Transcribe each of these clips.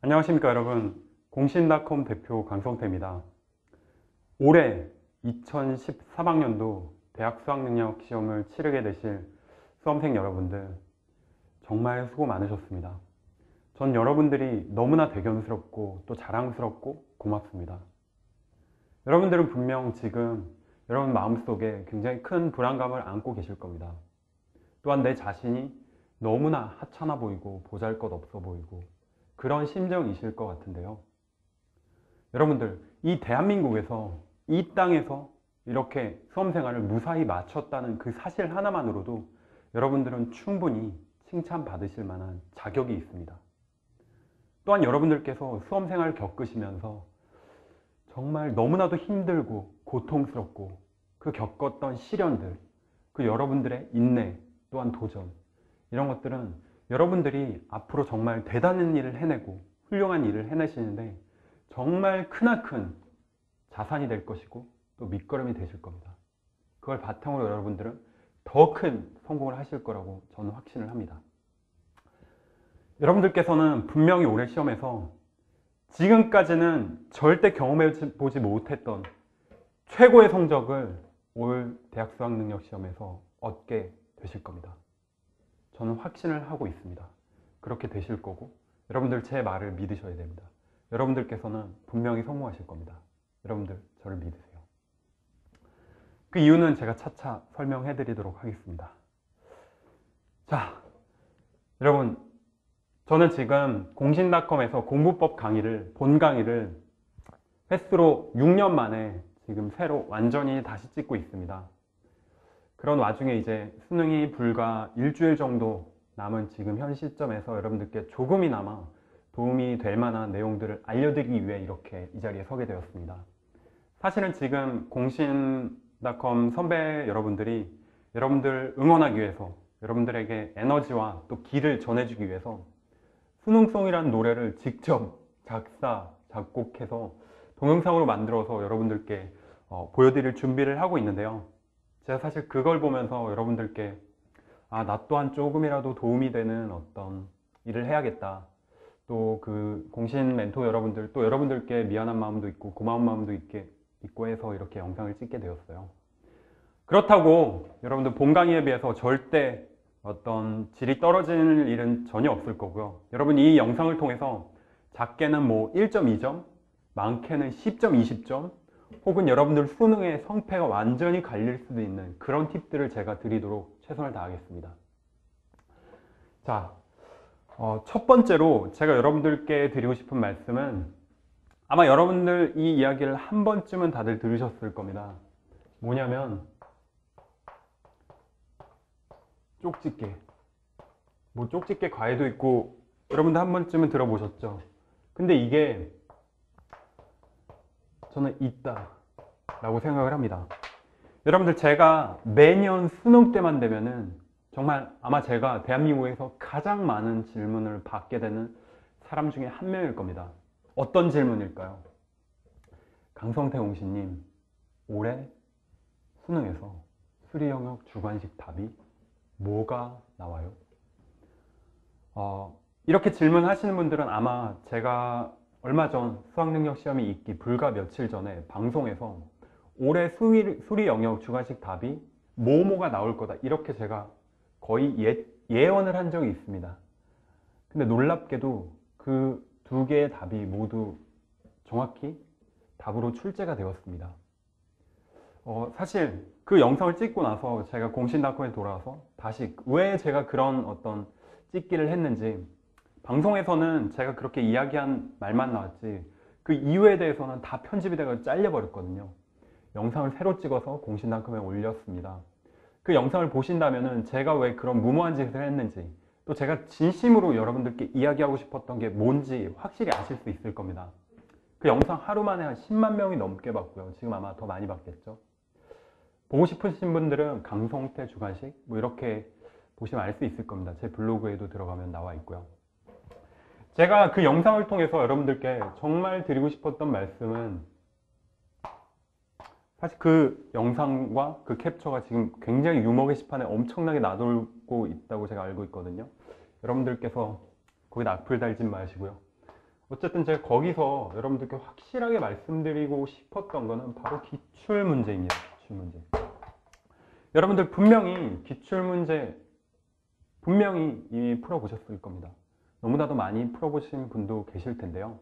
안녕하십니까 여러분. 공신닷컴 대표 강성태입니다. 올해 2014학년도 대학 수학능력 시험을 치르게 되실 수험생 여러분들 정말 수고 많으셨습니다. 전 여러분들이 너무나 대견스럽고 또 자랑스럽고 고맙습니다. 여러분들은 분명 지금 여러분 마음속에 굉장히 큰 불안감을 안고 계실 겁니다. 또한 내 자신이 너무나 하찮아 보이고 보잘것없어 보이고 그런 심정이실 것 같은데요. 여러분들, 이 대한민국에서, 이 땅에서 이렇게 수험생활을 무사히 마쳤다는 그 사실 하나만으로도 여러분들은 충분히 칭찬받으실 만한 자격이 있습니다. 또한 여러분들께서 수험생활을 겪으시면서 정말 너무나도 힘들고 고통스럽고 그 겪었던 시련들, 그 여러분들의 인내, 또한 도전, 이런 것들은 여러분들이 앞으로 정말 대단한 일을 해내고 훌륭한 일을 해내시는데 정말 크나큰 자산이 될 것이고 또 밑거름이 되실 겁니다. 그걸 바탕으로 여러분들은 더 큰 성공을 하실 거라고 저는 확신을 합니다. 여러분들께서는 분명히 올해 시험에서 지금까지는 절대 경험해보지 못했던 최고의 성적을 올 대학 수학능력시험에서 얻게 되실 겁니다. 저는 확신을 하고 있습니다. 그렇게 되실 거고 여러분들 제 말을 믿으셔야 됩니다. 여러분들께서는 분명히 성공하실 겁니다. 여러분들 저를 믿으세요. 그 이유는 제가 차차 설명해 드리도록 하겠습니다. 자, 여러분, 저는 지금 공신닷컴에서 공부법 강의를, 본 강의를 횟수로 6년 만에 지금 새로 완전히 다시 찍고 있습니다. 그런 와중에 이제 수능이 불과 일주일 정도 남은 지금 현 시점에서 여러분들께 조금이나마 도움이 될 만한 내용들을 알려드리기 위해 이렇게 이 자리에 서게 되었습니다. 사실은 지금 공신닷컴 선배 여러분들이 여러분들 응원하기 위해서 여러분들에게 에너지와 또 기를 전해주기 위해서 수능송이라는 노래를 직접 작사, 작곡해서 동영상으로 만들어서 여러분들께 보여드릴 준비를 하고 있는데요. 제가 사실 그걸 보면서 여러분들께 나 또한 조금이라도 도움이 되는 어떤 일을 해야겠다. 또 그 공신 멘토 여러분들, 또 여러분들께 미안한 마음도 있고 고마운 마음도 있고 해서 이렇게 영상을 찍게 되었어요. 그렇다고 여러분들 본 강의에 비해서 절대 어떤 질이 떨어지는 일은 전혀 없을 거고요. 여러분 이 영상을 통해서 작게는 뭐 1.2점, 많게는 10점, 20점, 혹은 여러분들 수능의 성패가 완전히 갈릴 수도 있는 그런 팁들을 제가 드리도록 최선을 다하겠습니다. 자, 첫 번째로 제가 여러분들께 드리고 싶은 말씀은 아마 여러분들 이 이야기를 한 번쯤은 다들 들으셨을 겁니다. 뭐냐면 쪽집게. 뭐 쪽집게 과외도 있고 여러분들 한 번쯤은 들어보셨죠? 근데 이게 저는 있다 라고 생각을 합니다. 여러분들 제가 매년 수능 때만 되면은 정말 아마 제가 대한민국에서 가장 많은 질문을 받게 되는 사람 중에 한 명일 겁니다. 어떤 질문일까요? 강성태 공신님, 올해 수능에서 수리 영역 주관식 답이 뭐가 나와요? 이렇게 질문하시는 분들은 아마 제가 얼마 전 수학능력 시험이 있기 불과 며칠 전에 방송에서 올해 수리 영역 주관식 답이 뭐뭐가 나올 거다 이렇게 제가 거의 예언을 한 적이 있습니다. 근데 놀랍게도 그 두 개의 답이 모두 정확히 답으로 출제가 되었습니다. 사실 그 영상을 찍고 나서 제가 공신닷컴에 돌아와서 다시 왜 제가 그런 어떤 찍기를 했는지, 방송에서는 제가 그렇게 이야기한 말만 나왔지 그 이유에 대해서는 다 편집이 돼서 잘려버렸거든요. 영상을 새로 찍어서 공신닷컴에 올렸습니다. 그 영상을 보신다면은 제가 왜 그런 무모한 짓을 했는지, 또 제가 진심으로 여러분들께 이야기하고 싶었던 게 뭔지 확실히 아실 수 있을 겁니다. 그 영상 하루 만에 한 10만 명이 넘게 봤고요. 지금 아마 더 많이 봤겠죠. 보고 싶으신 분들은 강성태 주관식 뭐 이렇게 보시면 알 수 있을 겁니다. 제 블로그에도 들어가면 나와 있고요. 제가 그 영상을 통해서 여러분들께 정말 드리고 싶었던 말씀은, 사실 그 영상과 그 캡처가 지금 굉장히 유머 게시판에 엄청나게 나돌고 있다고 제가 알고 있거든요. 여러분들께서 거기다 악플 달진 마시고요. 어쨌든 제가 거기서 여러분들께 확실하게 말씀드리고 싶었던 거는 바로 기출문제입니다. 기출문제. 여러분들 분명히 기출문제 분명히 이미 풀어보셨을 겁니다. 너무나도 많이 풀어보신 분도 계실 텐데요.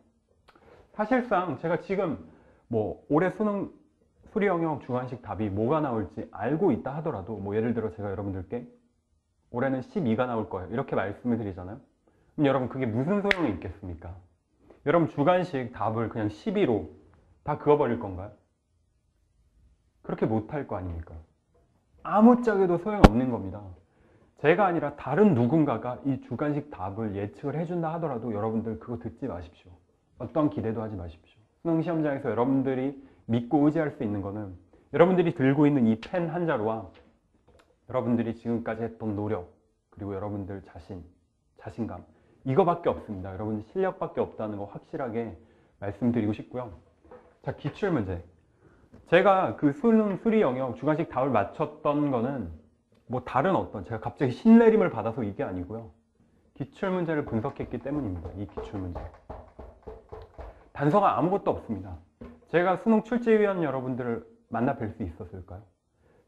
사실상 제가 지금 뭐 올해 수능 수리 영역 주관식 답이 뭐가 나올지 알고 있다 하더라도 뭐 예를 들어 제가 여러분들께 올해는 12가 나올 거예요 이렇게 말씀을 드리잖아요. 그럼 여러분 그게 무슨 소용이 있겠습니까? 여러분 주관식 답을 그냥 12로 다 그어버릴 건가요? 그렇게 못할 거 아닙니까? 아무짝에도 소용없는 겁니다. 제가 아니라 다른 누군가가 이 주관식 답을 예측을 해준다 하더라도 여러분들 그거 듣지 마십시오. 어떤 기대도 하지 마십시오. 수능 시험장에서 여러분들이 믿고 의지할 수 있는 거는 여러분들이 들고 있는 이 펜 한 자루와 여러분들이 지금까지 했던 노력, 그리고 여러분들 자신감 이거밖에 없습니다. 여러분 실력밖에 없다는 거 확실하게 말씀드리고 싶고요. 자, 기출문제. 제가 그 수능 수리 영역 주관식 답을 맞췄던 거는 뭐 다른 어떤 제가 갑자기 신내림을 받아서 이게 아니고요. 기출문제를 분석했기 때문입니다. 이 기출문제. 단서가 아무것도 없습니다. 제가 수능 출제위원 여러분들을 만나 뵐 수 있었을까요?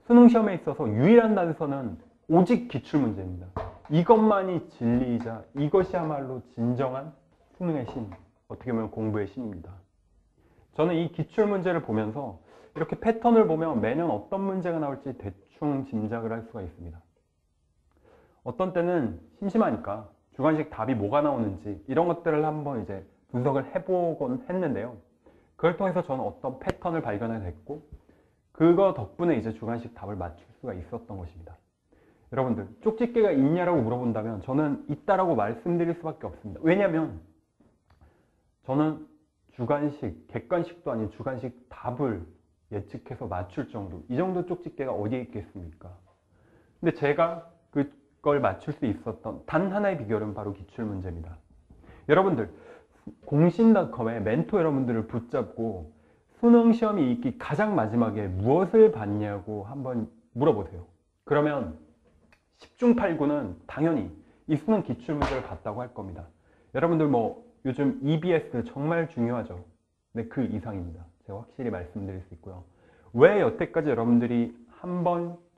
수능 시험에 있어서 유일한 단서는 오직 기출문제입니다. 이것만이 진리이자 이것이야말로 진정한 수능의 신, 어떻게 보면 공부의 신입니다. 저는 이 기출문제를 보면서 이렇게 패턴을 보면 매년 어떤 문제가 나올지 대충 짐작을 할 수가 있습니다. 어떤 때는 심심하니까 주관식 답이 뭐가 나오는지 이런 것들을 한번 이제 분석을 해보곤 했는데요. 그걸 통해서 저는 어떤 패턴을 발견하게 됐고 그거 덕분에 이제 주관식 답을 맞출 수가 있었던 것입니다. 여러분들 쪽집게가 있냐라고 물어본다면 저는 있다라고 말씀드릴 수밖에 없습니다. 왜냐하면 저는 주관식, 객관식도 아닌 주관식 답을 예측해서 맞출 정도, 이 정도 쪽집게가 어디에 있겠습니까? 근데 제가 그걸 맞출 수 있었던 단 하나의 비결은 바로 기출문제입니다. 여러분들 공신닷컴에 멘토 여러분들을 붙잡고 수능 시험이 있기 가장 마지막에 무엇을 봤냐고 한번 물어보세요. 그러면 10중 8구는 당연히 이 수능 기출문제를 봤다고 할 겁니다. 여러분들 뭐 요즘 EBS 정말 중요하죠. 근데 그 이상입니다. 제가 확실히 말씀드릴 수 있고요. 왜 여태까지 여러분들이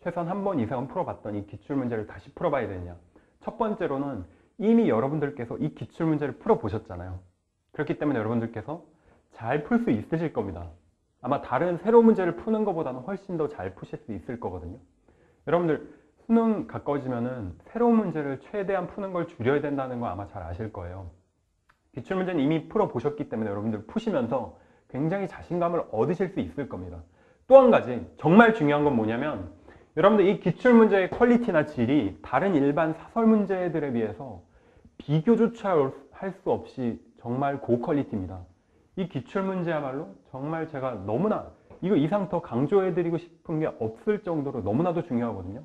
최소한 한 번 이상은 풀어봤더니 기출문제를 다시 풀어봐야 되느냐? 첫 번째로는 이미 여러분들께서 이 기출문제를 풀어보셨잖아요. 그렇기 때문에 여러분들께서 잘 풀 수 있으실 겁니다. 아마 다른 새로운 문제를 푸는 것보다는 훨씬 더 잘 푸실 수 있을 거거든요. 여러분들 수능 가까워지면은 새로운 문제를 최대한 푸는 걸 줄여야 된다는 거 아마 잘 아실 거예요. 기출문제는 이미 풀어보셨기 때문에 여러분들 푸시면서 굉장히 자신감을 얻으실 수 있을 겁니다. 또 한 가지 정말 중요한 건 뭐냐면 여러분들 이 기출문제의 퀄리티나 질이 다른 일반 사설 문제들에 비해서 비교조차 할 수 없이 정말 고퀄리티입니다. 이 기출문제야말로 정말 제가 너무나 이거 이상 더 강조해드리고 싶은 게 없을 정도로 너무나도 중요하거든요.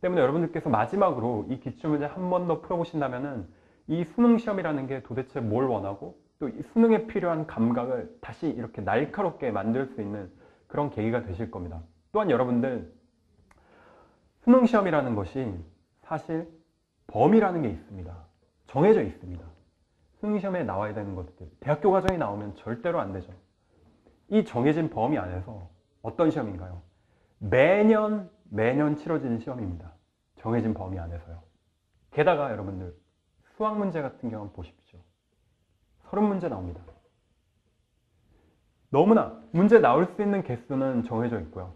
때문에 여러분들께서 마지막으로 이 기출문제 한 번 더 풀어보신다면은 이 수능 시험이라는 게 도대체 뭘 원하고 또 이 수능에 필요한 감각을 다시 이렇게 날카롭게 만들 수 있는 그런 계기가 되실 겁니다. 또한 여러분들 수능 시험이라는 것이 사실 범위라는 게 있습니다. 정해져 있습니다. 수능 시험에 나와야 되는 것들, 대학교 과정이 나오면 절대로 안 되죠. 이 정해진 범위 안에서 어떤 시험인가요? 매년 치러지는 시험입니다. 정해진 범위 안에서요. 게다가 여러분들 수학 문제 같은 경우는 보십시오. 30문제 나옵니다. 너무나 문제 나올 수 있는 개수는 정해져 있고요.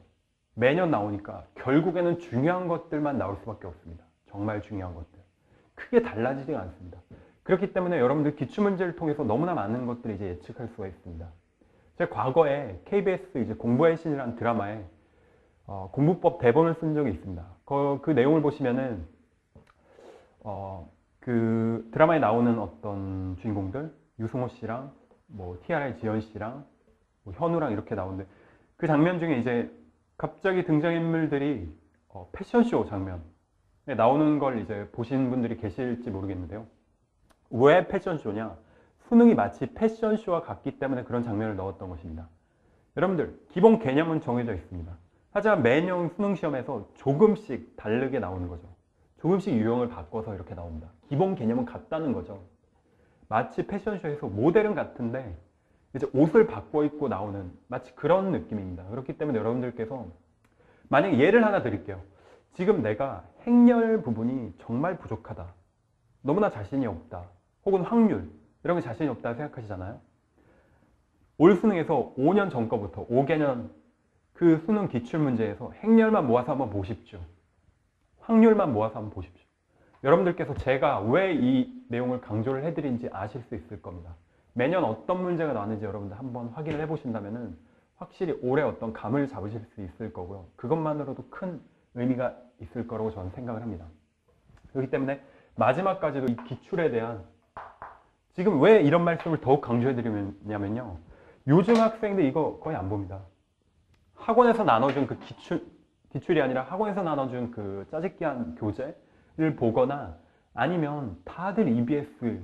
매년 나오니까 결국에는 중요한 것들만 나올 수밖에 없습니다. 정말 중요한 것들. 크게 달라지지가 않습니다. 그렇기 때문에 여러분들 기출문제를 통해서 너무나 많은 것들을 이제 예측할 수가 있습니다. 제가 과거에 KBS 이제 공부의 신이라는 드라마에 공부법 대본을 쓴 적이 있습니다. 그 내용을 보시면은 그 드라마에 나오는 어떤 주인공들 유승호 씨랑 뭐 TRI 지연 씨랑 뭐 현우랑 이렇게 나오는데 그 장면 중에 이제 갑자기 등장인물들이 패션쇼 장면에 나오는 걸 이제 보신 분들이 계실지 모르겠는데요. 왜 패션쇼냐? 수능이 마치 패션쇼와 같기 때문에 그런 장면을 넣었던 것입니다. 여러분들 기본 개념은 정해져 있습니다. 하지만 매년 수능 시험에서 조금씩 다르게 나오는 거죠. 조금씩 유형을 바꿔서 이렇게 나옵니다. 기본 개념은 같다는 거죠. 마치 패션쇼에서 모델은 같은데 이제 옷을 바꿔 입고 나오는 마치 그런 느낌입니다. 그렇기 때문에 여러분들께서 만약에 예를 하나 드릴게요. 지금 내가 행렬 부분이 정말 부족하다. 너무나 자신이 없다. 혹은 확률 이런 게 자신이 없다 생각하시잖아요. 올 수능에서 5년 전 거부터 5개년 그 수능 기출문제에서 행렬만 모아서 한번 보십시오. 확률만 모아서 한번 보십시오. 여러분들께서 제가 왜 이 내용을 강조를 해드린지 아실 수 있을 겁니다. 매년 어떤 문제가 나왔는지 여러분들 한번 확인을 해보신다면 확실히 올해 어떤 감을 잡으실 수 있을 거고요. 그것만으로도 큰 의미가 있을 거라고 저는 생각을 합니다. 그렇기 때문에 마지막까지도 이 기출에 대한 지금 왜 이런 말씀을 더욱 강조해드리냐면요. 요즘 학생들 이거 거의 안 봅니다. 학원에서 나눠준 그 기출이 아니라 학원에서 나눠준 그 짜집기한 교재를 보거나 아니면 다들 EBS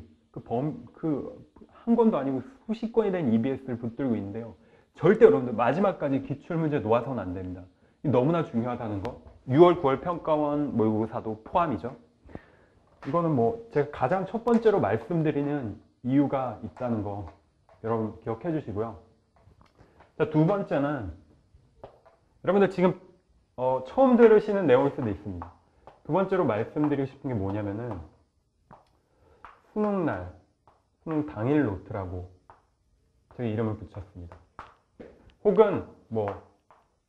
한 권도 아니고 수십 권이 된 EBS를 붙들고 있는데요. 절대 여러분들 마지막까지 기출문제 놓아서는 안 됩니다. 너무나 중요하다는 거. 6월 9월 평가원 모의고사도 포함이죠. 이거는 뭐 제가 가장 첫 번째로 말씀드리는 이유가 있다는 거 여러분 기억해 주시고요. 자, 두 번째는 여러분들 지금 처음 들으시는 내용일 수도 있습니다. 두 번째로 말씀드리고 싶은 게 뭐냐면은 수능날, 수능 당일 노트라고 제가 이름을 붙였습니다. 혹은 뭐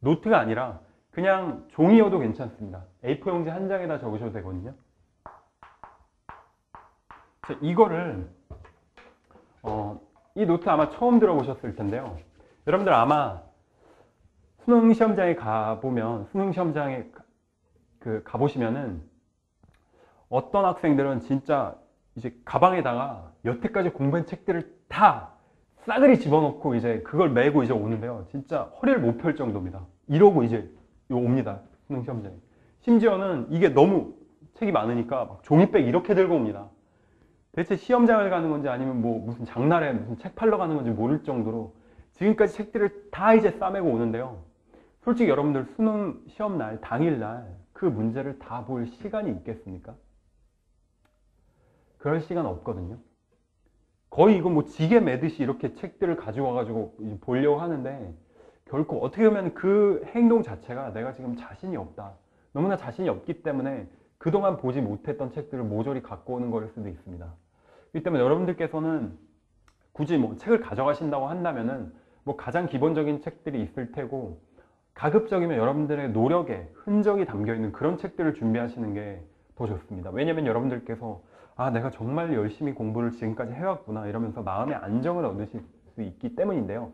노트가 아니라 그냥 종이여도 괜찮습니다. A4 용지 한 장에다 적으셔도 되거든요. 이거를 이 노트 아마 처음 들어보셨을 텐데요. 여러분들 아마 수능 시험장에 가보면 수능 시험장에 가보시면은 어떤 학생들은 진짜 이제 가방에다가 여태까지 공부한 책들을 다 싸그리 집어넣고 이제 그걸 메고 이제 오는데요. 진짜 허리를 못 펼 정도입니다. 이러고 이제 옵니다. 수능 시험장에. 심지어는 이게 너무 책이 많으니까 막 종이백 이렇게 들고 옵니다. 대체 시험장을 가는 건지 아니면 뭐 무슨 장날에 무슨 책 팔러 가는 건지 모를 정도로 지금까지 책들을 다 이제 싸매고 오는데요. 솔직히 여러분들 수능 시험날 당일날 그 문제를 다 볼 시간이 있겠습니까? 그럴 시간 없거든요. 거의 이거 뭐 지게 매듯이 이렇게 책들을 가지고 와가지고 보려고 하는데 결코 어떻게 보면 그 행동 자체가 내가 지금 자신이 없다. 너무나 자신이 없기 때문에 그동안 보지 못했던 책들을 모조리 갖고 오는 거일 수도 있습니다. 그렇기 때문에 여러분들께서는 굳이 뭐 책을 가져가신다고 한다면은 뭐 가장 기본적인 책들이 있을 테고 가급적이면 여러분들의 노력에 흔적이 담겨있는 그런 책들을 준비하시는 게 더 좋습니다. 왜냐면 여러분들께서 아 내가 정말 열심히 공부를 지금까지 해왔구나 이러면서 마음의 안정을 얻으실 수 있기 때문인데요.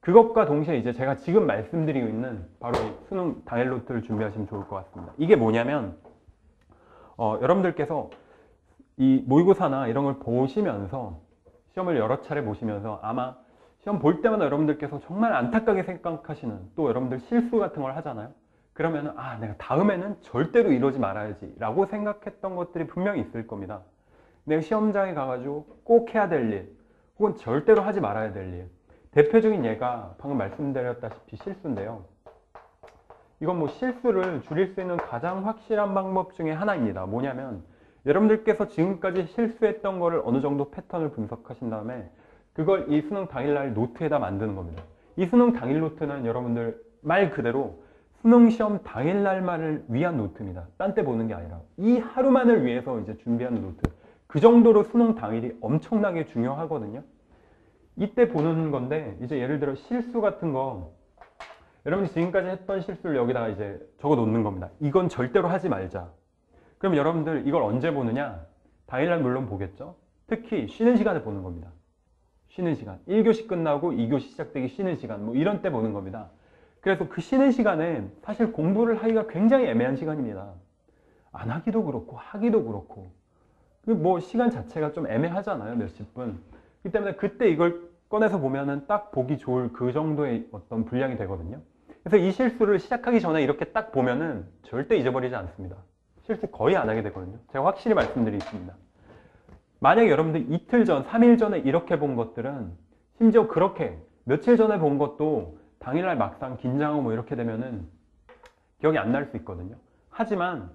그것과 동시에 이제 제가 지금 말씀드리고 있는 바로 이 수능 당일 노트를 준비하시면 좋을 것 같습니다. 이게 뭐냐면 여러분들께서 이 모의고사나 이런 걸 보시면서 시험을 여러 차례 보시면서 아마 시험 볼 때마다 여러분들께서 정말 안타깝게 생각하시는 또 여러분들 실수 같은 걸 하잖아요. 그러면 아 내가 다음에는 절대로 이러지 말아야지 라고 생각했던 것들이 분명히 있을 겁니다. 내가 시험장에 가가지고 꼭 해야 될 일 혹은 절대로 하지 말아야 될 일. 대표적인 예가 방금 말씀드렸다시피 실수인데요. 이건 뭐 실수를 줄일 수 있는 가장 확실한 방법 중에 하나입니다. 뭐냐면 여러분들께서 지금까지 실수했던 거를 어느 정도 패턴을 분석하신 다음에 그걸 이 수능 당일날 노트에다 만드는 겁니다. 이 수능 당일 노트는 여러분들 말 그대로 수능 시험 당일날만을 위한 노트입니다. 딴 때 보는 게 아니라 이 하루만을 위해서 이제 준비하는 노트. 그 정도로 수능 당일이 엄청나게 중요하거든요. 이때 보는 건데 이제 예를 들어 실수 같은 거 여러분이 지금까지 했던 실수를 여기다가 이제 적어 놓는 겁니다. 이건 절대로 하지 말자. 그럼 여러분들 이걸 언제 보느냐? 당일날 물론 보겠죠. 특히 쉬는 시간에 보는 겁니다. 쉬는 시간. 1교시 끝나고 2교시 시작되기 쉬는 시간 뭐 이런 때 보는 겁니다. 그래서 그 쉬는 시간에 사실 공부를 하기가 굉장히 애매한 시간입니다. 안 하기도 그렇고 하기도 그렇고 뭐 시간 자체가 좀 애매하잖아요. 몇십 분. 그렇기 때문에 그때 이걸 꺼내서 보면은 딱 보기 좋을 그 정도의 어떤 분량이 되거든요. 그래서 이 실수를 시작하기 전에 이렇게 딱 보면은 절대 잊어버리지 않습니다. 실수 거의 안 하게 되거든요. 제가 확실히 말씀드리겠습니다. 만약에 여러분들 이틀 전, 3일 전에 이렇게 본 것들은 심지어 그렇게 며칠 전에 본 것도 당일날 막상 긴장하고 뭐 이렇게 되면은 기억이 안 날 수 있거든요. 하지만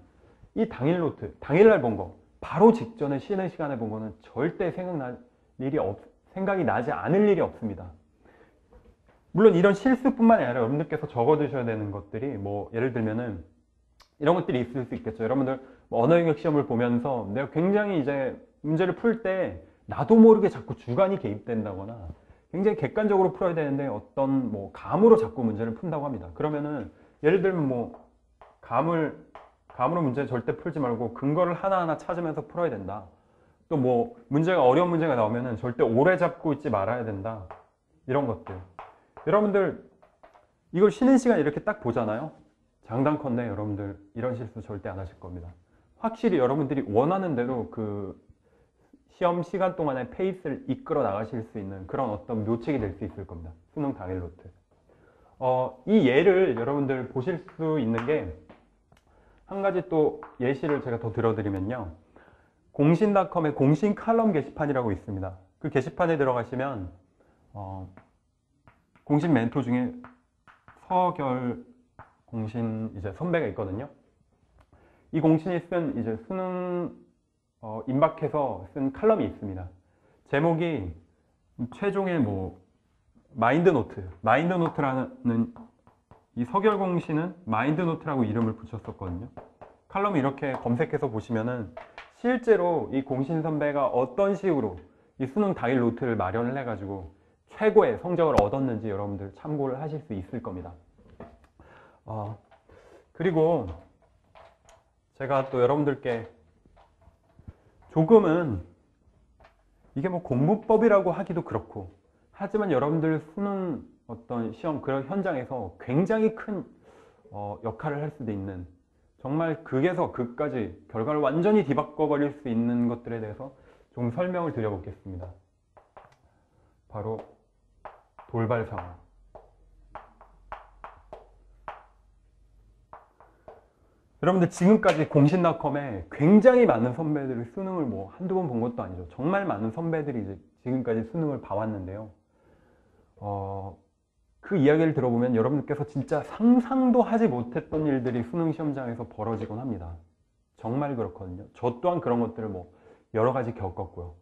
이 당일 노트, 당일날 본 거, 바로 직전에 쉬는 시간에 본 거는 절대 생각이 나지 않을 일이 없습니다. 물론 이런 실수뿐만이 아니라 여러분들께서 적어두셔야 되는 것들이 뭐 예를 들면은 이런 것들이 있을 수 있겠죠. 여러분들 뭐 언어 영역 시험을 보면서 내가 굉장히 이제 문제를 풀 때 나도 모르게 자꾸 주관이 개입된다거나 굉장히 객관적으로 풀어야 되는데 어떤 뭐 감으로 자꾸 문제를 푼다고 합니다. 그러면은 예를 들면 뭐 감으로 문제 절대 풀지 말고 근거를 하나하나 찾으면서 풀어야 된다. 또 뭐 문제가 어려운 문제가 나오면은 절대 오래 잡고 있지 말아야 된다. 이런 것들. 여러분들 이걸 쉬는 시간 이렇게 딱 보잖아요. 장단컨대 여러분들 이런 실수 절대 안 하실 겁니다. 확실히 여러분들이 원하는 대로 그 시험 시간 동안에 페이스를 이끌어 나가실 수 있는 그런 어떤 묘책이 될 수 있을 겁니다. 수능 당일 노트. 이 예를 여러분들 보실 수 있는 게 한 가지 또 예시를 제가 더 들어드리면요. 공신닷컴의 공신 칼럼 게시판이라고 있습니다. 그 게시판에 들어가시면 공신 멘토 중에 서결 공신 이제 선배가 있거든요. 이 공신이 쓴 이제 수능 임박해서 쓴 칼럼이 있습니다. 제목이 최종의 뭐 마인드노트라는 이 서결 공신은 마인드노트라고 이름을 붙였었거든요. 칼럼을 이렇게 검색해서 보시면은 실제로 이 공신 선배가 어떤 식으로 이 수능 당일 노트를 마련을 해가지고 최고의 성적을 얻었는지 여러분들 참고를 하실 수 있을 겁니다. 그리고 제가 또 여러분들께 조금은 이게 뭐 공부법이라고 하기도 그렇고 하지만 여러분들 수능 어떤 시험 그런 현장에서 굉장히 큰 역할을 할 수도 있는 정말 극에서 극까지 결과를 완전히 뒤바꿔 버릴 수 있는 것들에 대해서 좀 설명을 드려보겠습니다. 바로 돌발 상황. 여러분들 지금까지 공신닷컴에 굉장히 많은 선배들이 수능을 뭐 한두 번 본 것도 아니죠. 정말 많은 선배들이 이제 지금까지 수능을 봐왔는데요. 그 이야기를 들어보면 여러분들께서 진짜 상상도 하지 못했던 일들이 수능 시험장에서 벌어지곤 합니다. 정말 그렇거든요. 저 또한 그런 것들을 뭐 여러 가지 겪었고요.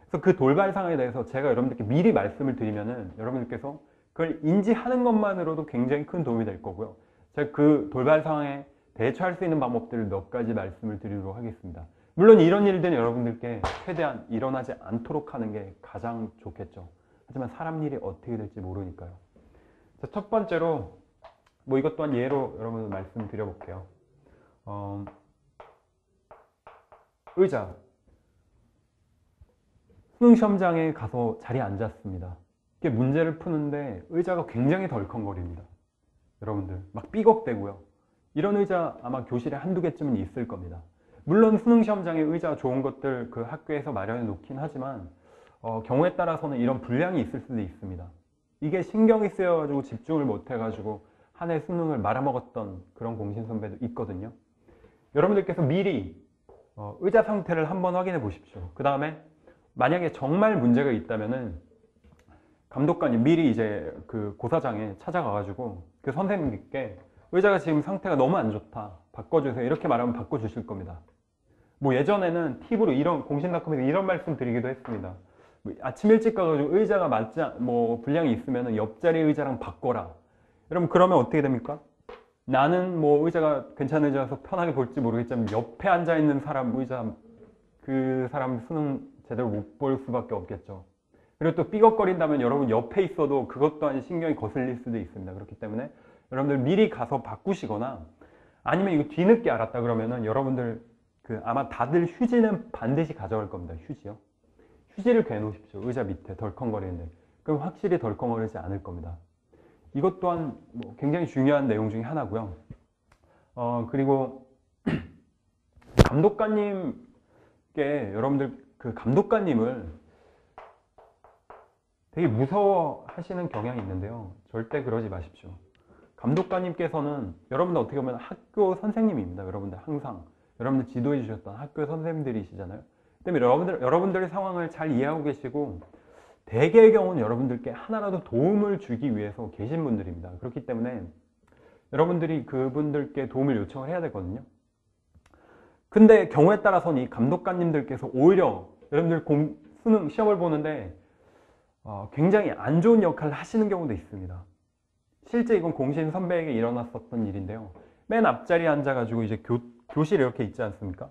그래서 그 돌발 상황에 대해서 제가 여러분들께 미리 말씀을 드리면은 여러분들께서 그걸 인지하는 것만으로도 굉장히 큰 도움이 될 거고요. 제가 그 돌발 상황에 대처할 수 있는 방법들을 몇 가지 말씀을 드리도록 하겠습니다. 물론 이런 일들은 여러분들께 최대한 일어나지 않도록 하는 게 가장 좋겠죠. 하지만 사람 일이 어떻게 될지 모르니까요. 자, 첫 번째로 뭐 이것 또한 예로 여러분들 말씀드려볼게요. 의자. 수능 시험장에 가서 자리에 앉았습니다. 이게 문제를 푸는데 의자가 굉장히 덜컹거립니다. 여러분들 막 삐걱대고요. 이런 의자 아마 교실에 한두 개쯤은 있을 겁니다. 물론 수능 시험장에 의자 좋은 것들 그 학교에서 마련해 놓긴 하지만 경우에 따라서는 이런 불량이 있을 수도 있습니다. 이게 신경이 쓰여가지고 집중을 못 해가지고 한 해 수능을 말아먹었던 그런 공신 선배도 있거든요. 여러분들께서 미리 의자 상태를 한번 확인해 보십시오. 그 다음에 만약에 정말 문제가 있다면은 감독관이 미리 이제 그 고사장에 찾아가가지고 그 선생님께 의자가 지금 상태가 너무 안 좋다, 바꿔주세요, 이렇게 말하면 바꿔주실 겁니다. 뭐 예전에는 팁으로 이런 공신닷컴에서 이런 말씀 드리기도 했습니다. 뭐 아침 일찍 가가지고 의자가 뭐 불량이 있으면 옆자리 의자랑 바꿔라. 여러분 그러면 어떻게 됩니까? 나는 뭐 의자가 괜찮은 의자라서 편하게 볼지 모르겠지만 옆에 앉아있는 사람 의자 그 사람 수능 제대로 못 볼 수밖에 없겠죠. 그리고 또 삐걱거린다면 여러분 옆에 있어도 그것 또한 신경이 거슬릴 수도 있습니다. 그렇기 때문에 여러분들 미리 가서 바꾸시거나 아니면 이거 뒤늦게 알았다 그러면은 여러분들 아마 다들 휴지는 반드시 가져갈 겁니다. 휴지요. 휴지를 괴놓으십시오. 의자 밑에 덜컹거리는데. 그럼 확실히 덜컹거리지 않을 겁니다. 이것 또한 뭐 굉장히 중요한 내용 중에 하나고요. 그리고 감독관님께 여러분들 그 감독관님을 되게 무서워하시는 경향이 있는데요. 절대 그러지 마십시오. 감독관님께서는 여러분들 어떻게 보면 학교 선생님입니다. 여러분들 항상 여러분들 지도해 주셨던 학교 선생님들이시잖아요. 때문에 여러분들의 상황을 잘 이해하고 계시고 대개의 경우는 여러분들께 하나라도 도움을 주기 위해서 계신 분들입니다. 그렇기 때문에 여러분들이 그분들께 도움을 요청을 해야 되거든요. 근데 경우에 따라서는 이 감독관님들께서 오히려 여러분들 수능 시험을 보는데 굉장히 안 좋은 역할을 하시는 경우도 있습니다. 실제 이건 공신 선배에게 일어났었던 일인데요. 맨 앞자리에 앉아가지고 이제 교실에 이렇게 있지 않습니까?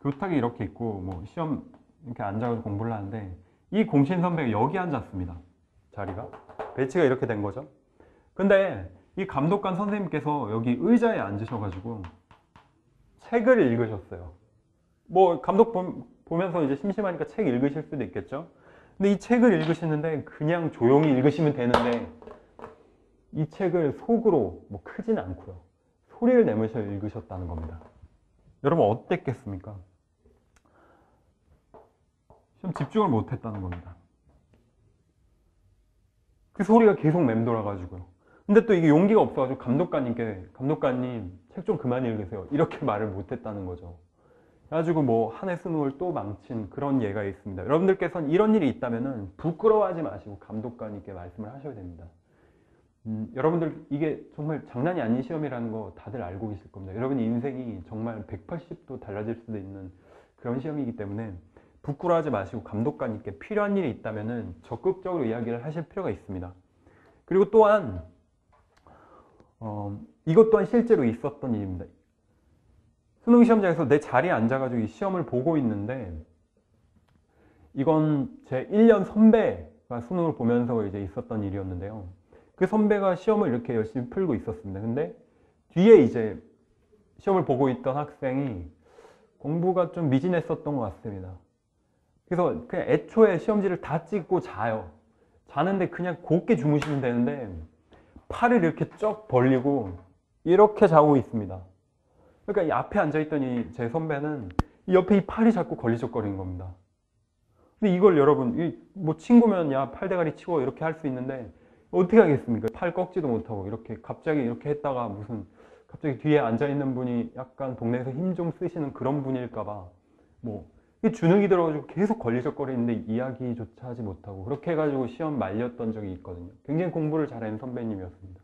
교탁이 이렇게 있고 뭐 시험 이렇게 앉아서 공부를 하는데 이 공신 선배가 여기 앉았습니다. 자리가 배치가 이렇게 된 거죠. 근데 이 감독관 선생님께서 여기 의자에 앉으셔가지고 책을 읽으셨어요. 뭐 감독 보면서 이제 심심하니까 책 읽으실 수도 있겠죠. 근데 이 책을 읽으시는데 그냥 조용히 읽으시면 되는데 이 책을 속으로 뭐 크진 않고요. 소리를 내면서 읽으셨다는 겁니다. 여러분 어땠겠습니까? 좀 집중을 못했다는 겁니다. 그 소리가 계속 맴돌아가지고요. 근데 또 이게 용기가 없어가지고 감독관님께 감독관님 책 좀 그만 읽으세요. 이렇게 말을 못했다는 거죠. 그래가지고 뭐 한 해 수능을 또 망친 그런 예가 있습니다. 여러분들께서는 이런 일이 있다면은 부끄러워하지 마시고 감독관님께 말씀을 하셔야 됩니다. 여러분들 이게 정말 장난이 아닌 시험이라는 거 다들 알고 계실 겁니다. 여러분의 인생이 정말 180도 달라질 수도 있는 그런 시험이기 때문에 부끄러워하지 마시고 감독관님께 필요한 일이 있다면은 적극적으로 이야기를 하실 필요가 있습니다. 그리고 또한 이것 또한 실제로 있었던 일입니다. 수능 시험장에서 내 자리에 앉아가지고 이 시험을 보고 있는데 이건 제 1년 선배가 수능을 보면서 이제 있었던 일이었는데요. 그 선배가 시험을 이렇게 열심히 풀고 있었습니다. 근데 뒤에 이제 시험을 보고 있던 학생이 공부가 좀 미진했었던 것 같습니다. 그래서 그냥 애초에 시험지를 다 찍고 자요. 자는데 그냥 곱게 주무시면 되는데 팔을 이렇게 쩍 벌리고 이렇게 자고 있습니다. 그러니까 이 앞에 앉아있던 제 선배는 이 옆에 이 팔이 자꾸 걸리적거리는 겁니다. 근데 이걸 여러분 뭐 친구면 야 팔대가리 치워 이렇게 할 수 있는데 어떻게 하겠습니까? 팔 꺾지도 못하고 이렇게 갑자기 이렇게 했다가 무슨 갑자기 뒤에 앉아있는 분이 약간 동네에서 힘 좀 쓰시는 그런 분일까봐 뭐 주눅이 들어가지고 계속 걸리적거리는데 이야기조차 하지 못하고 그렇게 해가지고 시험 말렸던 적이 있거든요. 굉장히 공부를 잘하는 선배님이었습니다.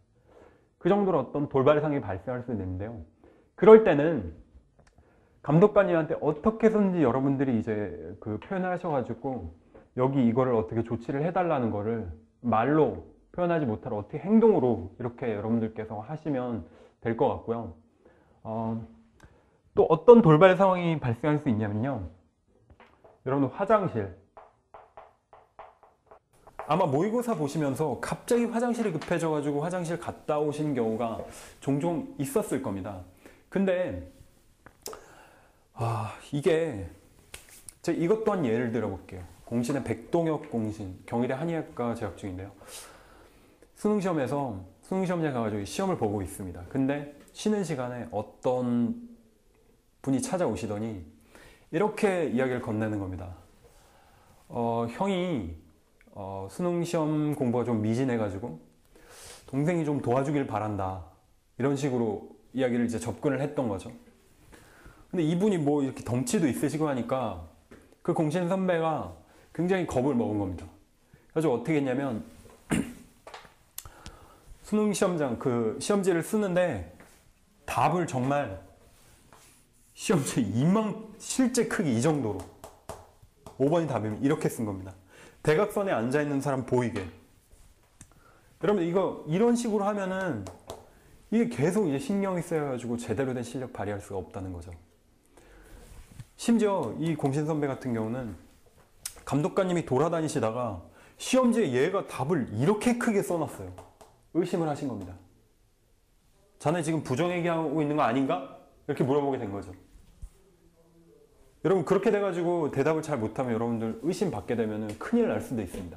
그 정도로 어떤 돌발상이 발생할 수 있는데요. 그럴 때는 감독관님한테 어떻게 해서든지 여러분들이 이제 그 표현을 하셔가지고 여기 이거를 어떻게 조치를 해달라는 거를 말로 표현하지 못하고 어떻게 행동으로 이렇게 여러분들께서 하시면 될 것 같고요. 또 어떤 돌발 상황이 발생할 수 있냐면요. 여러분 화장실 아마 모의고사 보시면서 갑자기 화장실이 급해져가지고 화장실 갔다 오신 경우가 종종 있었을 겁니다. 근데 이게 제가 이것 또한 예를 들어볼게요. 공신의 백동혁 공신 경희대 한의학과 재학 중인데요. 수능시험장에 가가지고 시험을 보고 있습니다. 근데 쉬는 시간에 어떤 분이 찾아오시더니 이렇게 이야기를 건네는 겁니다. 형이 수능시험 공부가 좀 미진해가지고 동생이 좀 도와주길 바란다. 이런 식으로 이야기를 이제 접근을 했던 거죠. 근데 이분이 뭐 이렇게 덩치도 있으시고 하니까 그 공신 선배가 굉장히 겁을 먹은 겁니다. 그래서 어떻게 했냐면 수능시험장 그 시험지를 쓰는데 답을 정말 시험지 실제 크기 이 정도로 5번이 답이면 이렇게 쓴 겁니다. 대각선에 앉아있는 사람 보이게. 여러분 이런 식으로 하면은 이게 계속 이제 신경이 쓰여가지고 제대로 된 실력 발휘할 수가 없다는 거죠. 심지어 이 공신 선배 같은 경우는 감독관님이 돌아다니시다가 시험지에 얘가 답을 이렇게 크게 써놨어요. 의심을 하신 겁니다. 자네 지금 부정얘기하고 있는 거 아닌가? 이렇게 물어보게 된 거죠. 여러분 그렇게 돼가지고 대답을 잘 못하면 여러분들 의심받게 되면 큰일 날 수도 있습니다.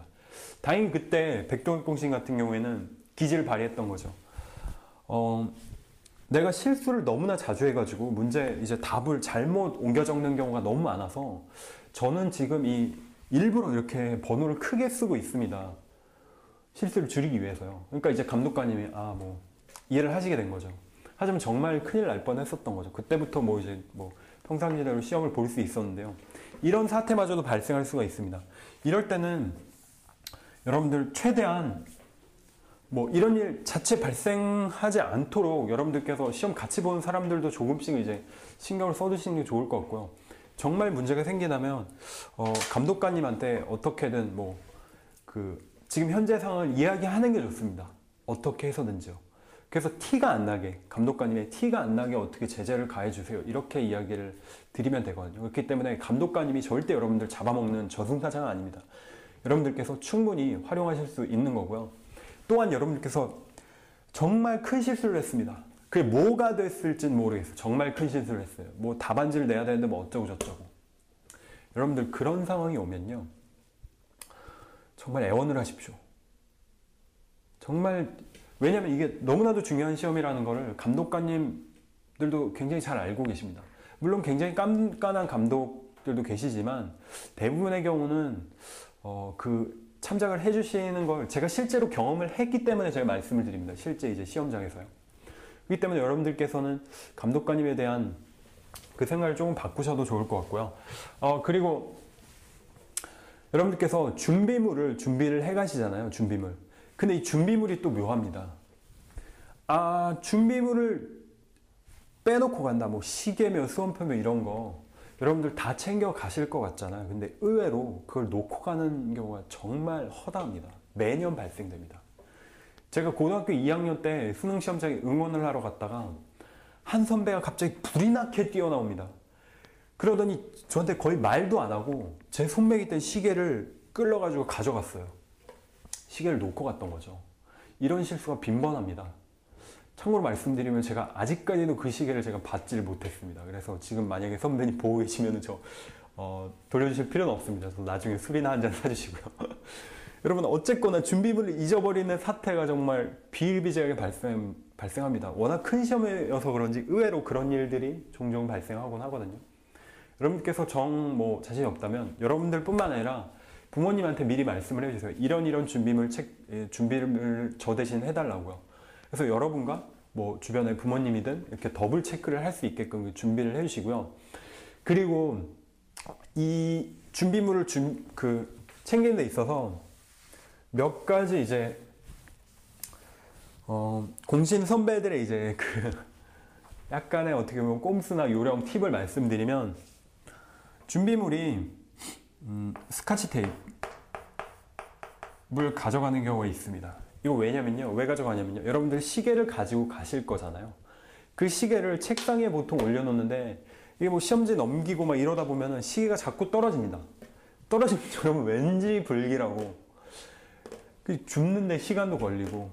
다행히 그때 백동혁 공신 같은 경우에는 기지를 발휘했던 거죠. 내가 실수를 너무나 자주 해가지고 이제 답을 잘못 옮겨 적는 경우가 너무 많아서 저는 지금 일부러 이렇게 번호를 크게 쓰고 있습니다. 실수를 줄이기 위해서요. 그러니까 이제 감독관님이 뭐 이해를 하시게 된 거죠. 하지만 정말 큰일 날 뻔했었던 거죠. 그때부터 평상시대로 시험을 볼 수 있었는데요. 이런 사태마저도 발생할 수가 있습니다. 이럴 때는 여러분들 최대한 뭐 이런 일 자체 발생하지 않도록 여러분들께서 시험 같이 보는 사람들도 조금씩 이제 신경을 써주시는 게 좋을 것 같고요. 정말 문제가 생기다면 감독관님한테 어떻게든 뭐 지금 현재 상황을 이야기하는 게 좋습니다. 어떻게 해서든지요. 그래서 티가 안 나게, 감독관님의 티가 안 나게 어떻게 제재를 가해주세요. 이렇게 이야기를 드리면 되거든요. 그렇기 때문에 감독관님이 절대 여러분들 잡아먹는 저승사자가 아닙니다. 여러분들께서 충분히 활용하실 수 있는 거고요. 또한 여러분들께서 정말 큰 실수를 했습니다. 그게 뭐가 됐을지는 모르겠어요. 정말 큰 실수를 했어요. 뭐 답안지를 내야 되는데 뭐 어쩌고 저쩌고. 여러분들 그런 상황이 오면요. 정말 애원을 하십시오. 정말 왜냐면 이게 너무나도 중요한 시험이라는 거를 감독관님들도 굉장히 잘 알고 계십니다. 물론 굉장히 깐깐한 감독들도 계시지만 대부분의 경우는 참작을 해주시는 걸 제가 실제로 경험을 했기 때문에 제가 말씀을 드립니다. 실제 이제 시험장에서요. 그렇기 때문에 여러분들께서는 감독관님에 대한 그 생각을 조금 바꾸셔도 좋을 것 같고요. 그리고 여러분들께서 준비를 해 가시잖아요. 준비물. 근데 이 준비물이 또 묘합니다. 준비물을 빼놓고 간다. 뭐 시계며 수험표며 이런 거 여러분들 다 챙겨 가실 것 같잖아요. 근데 의외로 그걸 놓고 가는 경우가 정말 허다합니다. 매년 발생됩니다. 제가 고등학교 2학년 때 수능 시험장에 응원을 하러 갔다가 한 선배가 갑자기 불이 나게 뛰어나옵니다. 그러더니 저한테 거의 말도 안 하고 제 손목에 있던 시계를 끌어가지고 가져갔어요. 시계를 놓고 갔던 거죠. 이런 실수가 빈번합니다. 참고로 말씀드리면 제가 아직까지도 그 시계를 제가 받지를 못했습니다. 그래서 지금 만약에 선배님 보고 계시면 돌려주실 필요는 없습니다. 그래서 나중에 술이나 한잔 사주시고요. 여러분 어쨌거나 준비물을 잊어버리는 사태가 정말 비일비재하게 발생합니다. 워낙 큰 시험이어서 그런지 의외로 그런 일들이 종종 발생하곤 하거든요. 여러분께서 자신이 없다면 여러분들 뿐만 아니라 부모님한테 미리 말씀을 해주세요. 이런 준비물 저 대신 해달라고요. 그래서 여러분과 주변의 부모님이든 이렇게 더블 체크를 할 수 있게끔 준비를 해주시고요. 그리고 이 준비물을 챙기는 데 있어서 몇 가지 이제 공신 선배들의 이제 약간의 어떻게 보면 꼼수나 요령 팁을 말씀드리면 준비물이 스카치 테이프를 가져가는 경우가 있습니다. 이거 왜 가져가냐면요. 여러분들 시계를 가지고 가실 거잖아요. 그 시계를 책상에 보통 올려놓는데 이게 시험지 넘기고 막 이러다 보면은 시계가 자꾸 떨어집니다. 떨어지면 여러분 왠지 불길하고 줍는데 시간도 걸리고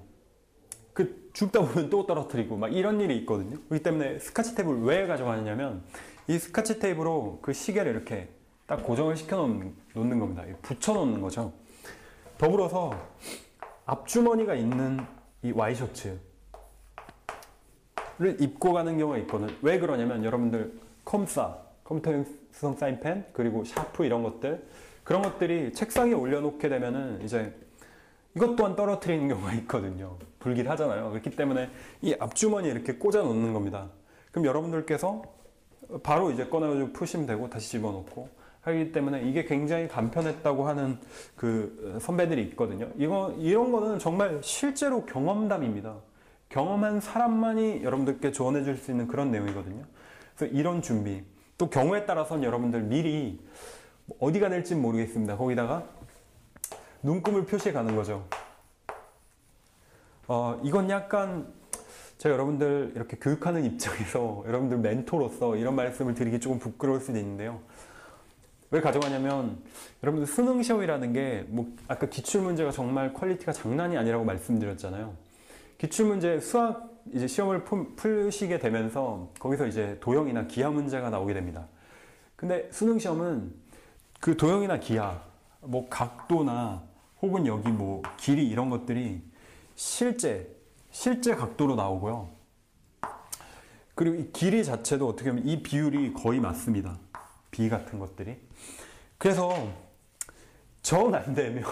줍다 보면 또 떨어뜨리고 막 이런 일이 있거든요. 그렇기 때문에 스카치 테이프를 왜 가져가느냐면 이 스카치 테이프로 그 시계를 이렇게 딱 고정을 시켜 놓는 겁니다. 붙여 놓는 거죠. 더불어서 앞주머니가 있는 이 와이셔츠를 입고 가는 경우가 있거든요. 왜 그러냐면 여러분들 컴퓨터용 사인펜 그리고 샤프 이런 것들 그런 것들이 책상에 올려놓게 되면은 이제 이것 또한 떨어뜨리는 경우가 있거든요. 불길하잖아요. 그렇기 때문에 이 앞주머니에 이렇게 꽂아 놓는 겁니다. 그럼 여러분들께서 바로 이제 꺼내가지고 푸시면 되고 다시 집어넣고 하기 때문에 이게 굉장히 간편했다고 하는 선배들이 있거든요. 이런 거는 정말 실제로 경험담입니다. 경험한 사람만이 여러분들께 조언해 줄 수 있는 그런 내용이거든요. 그래서 이런 준비, 또 경우에 따라서는 여러분들 미리 어디가 될지 모르겠습니다. 거기다가 눈금을 표시해 가는 거죠. 이건 약간 제가 여러분들 이렇게 교육하는 입장에서 여러분들 멘토로서 이런 말씀을 드리기 조금 부끄러울 수도 있는데요. 왜 가져가냐면 여러분들 수능 시험이라는 게 아까 기출문제가 정말 퀄리티가 장난이 아니라고 말씀드렸잖아요. 기출문제 수학 이제 시험을 풀시게 되면서 거기서 이제 도형이나 기하 문제가 나오게 됩니다. 근데 수능 시험은 그 도형이나 기하, 각도나 혹은 여기 길이 이런 것들이 실제 각도로 나오고요. 그리고 이 길이 자체도 어떻게 보면 이 비율이 거의 맞습니다. 비 같은 것들이. 그래서 정 안 되면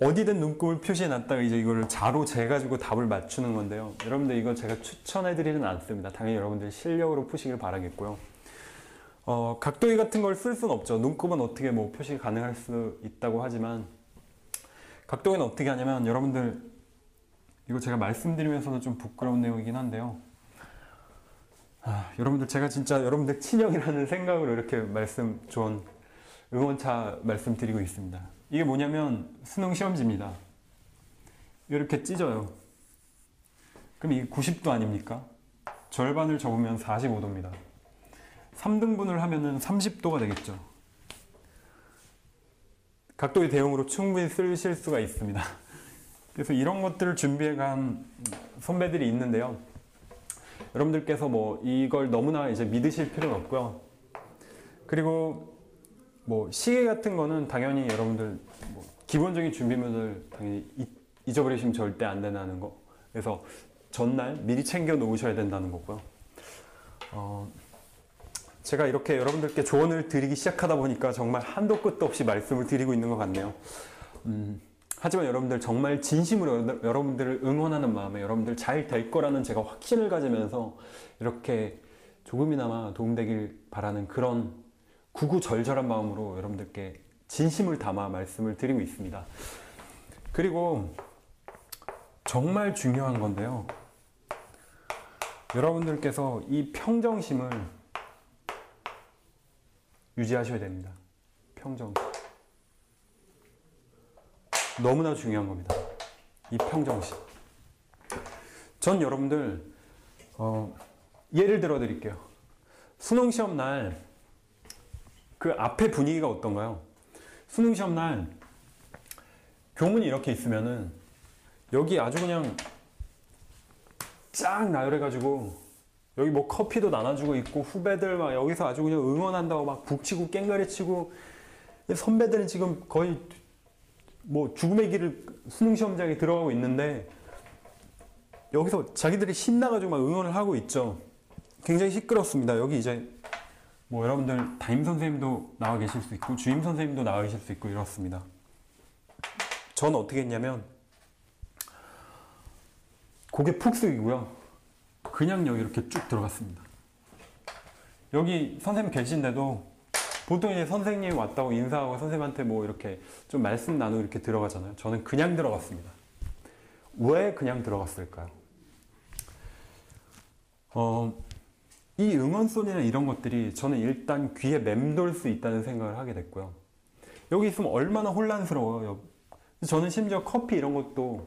어디든 눈금을 표시해 놨다가 이제 이거를 자로 재가지고 답을 맞추는 건데요. 여러분들 이거 제가 추천해 드리는 않습니다. 당연히 여러분들 실력으로 푸시길 바라겠고요. 각도기 같은 걸 쓸 수는 없죠. 눈금은 어떻게 표시 가능할 수 있다고 하지만 각도기는 어떻게 하냐면 여러분들 이거 제가 말씀드리면서도 좀 부끄러운 내용이긴 한데요. 여러분들 제가 진짜 여러분들 친형이라는 생각으로 이렇게 조언 응원차 말씀드리고 있습니다. 이게 뭐냐면 수능 시험지입니다. 이렇게 찢어요. 그럼 이게 90도 아닙니까? 절반을 접으면 45도입니다. 3등분을 하면은 30도가 되겠죠. 각도의 대용으로 충분히 쓰실 수가 있습니다. 그래서 이런 것들을 준비해 간 선배들이 있는데요. 여러분들께서 뭐 이걸 너무나 이제 믿으실 필요는 없고요. 그리고 뭐 시계 같은 거는 당연히 여러분들 뭐 기본적인 준비물을 당연히 잊어버리시면 절대 안 된다는 거. 그래서 전날 미리 챙겨 놓으셔야 된다는 거고요. 제가 이렇게 여러분들께 조언을 드리기 시작하다 보니까 정말 한도 끝도 없이 말씀을 드리고 있는 것 같네요. 하지만 여러분들 정말 진심으로 여러분들을 응원하는 마음에 여러분들 잘 될 거라는 제가 확신을 가지면서 이렇게 조금이나마 도움되길 바라는 그런 구구절절한 마음으로 여러분들께 진심을 담아 말씀을 드리고 있습니다. 그리고 정말 중요한 건데요. 여러분들께서 이 평정심을 유지하셔야 됩니다. 평정심. 너무나 중요한 겁니다. 이 평정심. 전 여러분들 예를 들어 드릴게요. 수능 시험 날 그 앞에 분위기가 어떤가요? 수능 시험 날 교문이 이렇게 있으면은 여기 아주 그냥 쫙 나열해가지고 여기 뭐 커피도 나눠주고 있고 후배들 막 여기서 아주 그냥 응원한다고 막 북치고 깽가리치고 선배들은 지금 거의 뭐 죽음의 길을 수능 시험장에 들어가고 있는데 여기서 자기들이 신나가지고 막 응원을 하고 있죠. 굉장히 시끄럽습니다. 여기 이제 뭐 여러분들 담임 선생님도 나와 계실 수 있고 주임 선생님도 나와 계실 수 있고 이렇습니다. 저는 어떻게 했냐면 고개 푹 숙이고요. 그냥 여기 이렇게 쭉 들어갔습니다. 여기 선생님 계신데도 보통 이제 선생님 왔다고 인사하고 선생님한테 뭐 이렇게 좀 말씀 나누고 이렇게 들어가잖아요. 저는 그냥 들어갔습니다. 왜 그냥 들어갔을까요? 이 응원송이나 이런 것들이 저는 일단 귀에 맴돌 수 있다는 생각을 하게 됐고요. 여기 있으면 얼마나 혼란스러워요. 저는 심지어 커피 이런 것도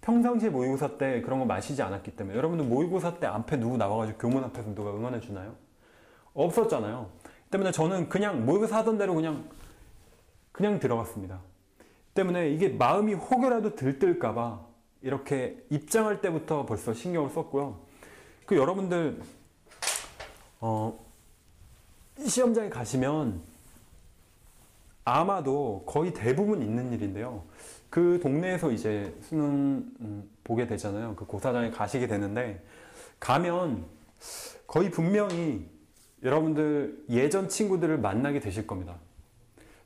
평상시에 모의고사 때 그런 거 마시지 않았기 때문에 여러분들 모의고사 때 앞에 누구 나와가지고 교문 앞에서 누가 응원해 주나요? 없었잖아요. 때문에 저는 그냥 모의고사 하던 대로 그냥 들어갔습니다. 때문에 이게 마음이 혹여라도 들뜰까봐 이렇게 입장할 때부터 벌써 신경을 썼고요. 그 여러분들 시험장에 가시면 아마도 거의 대부분 있는 일인데요. 그 동네에서 이제 수능 보게 되잖아요. 그 고사장에 가시게 되는데 가면 거의 분명히 여러분들 예전 친구들을 만나게 되실 겁니다.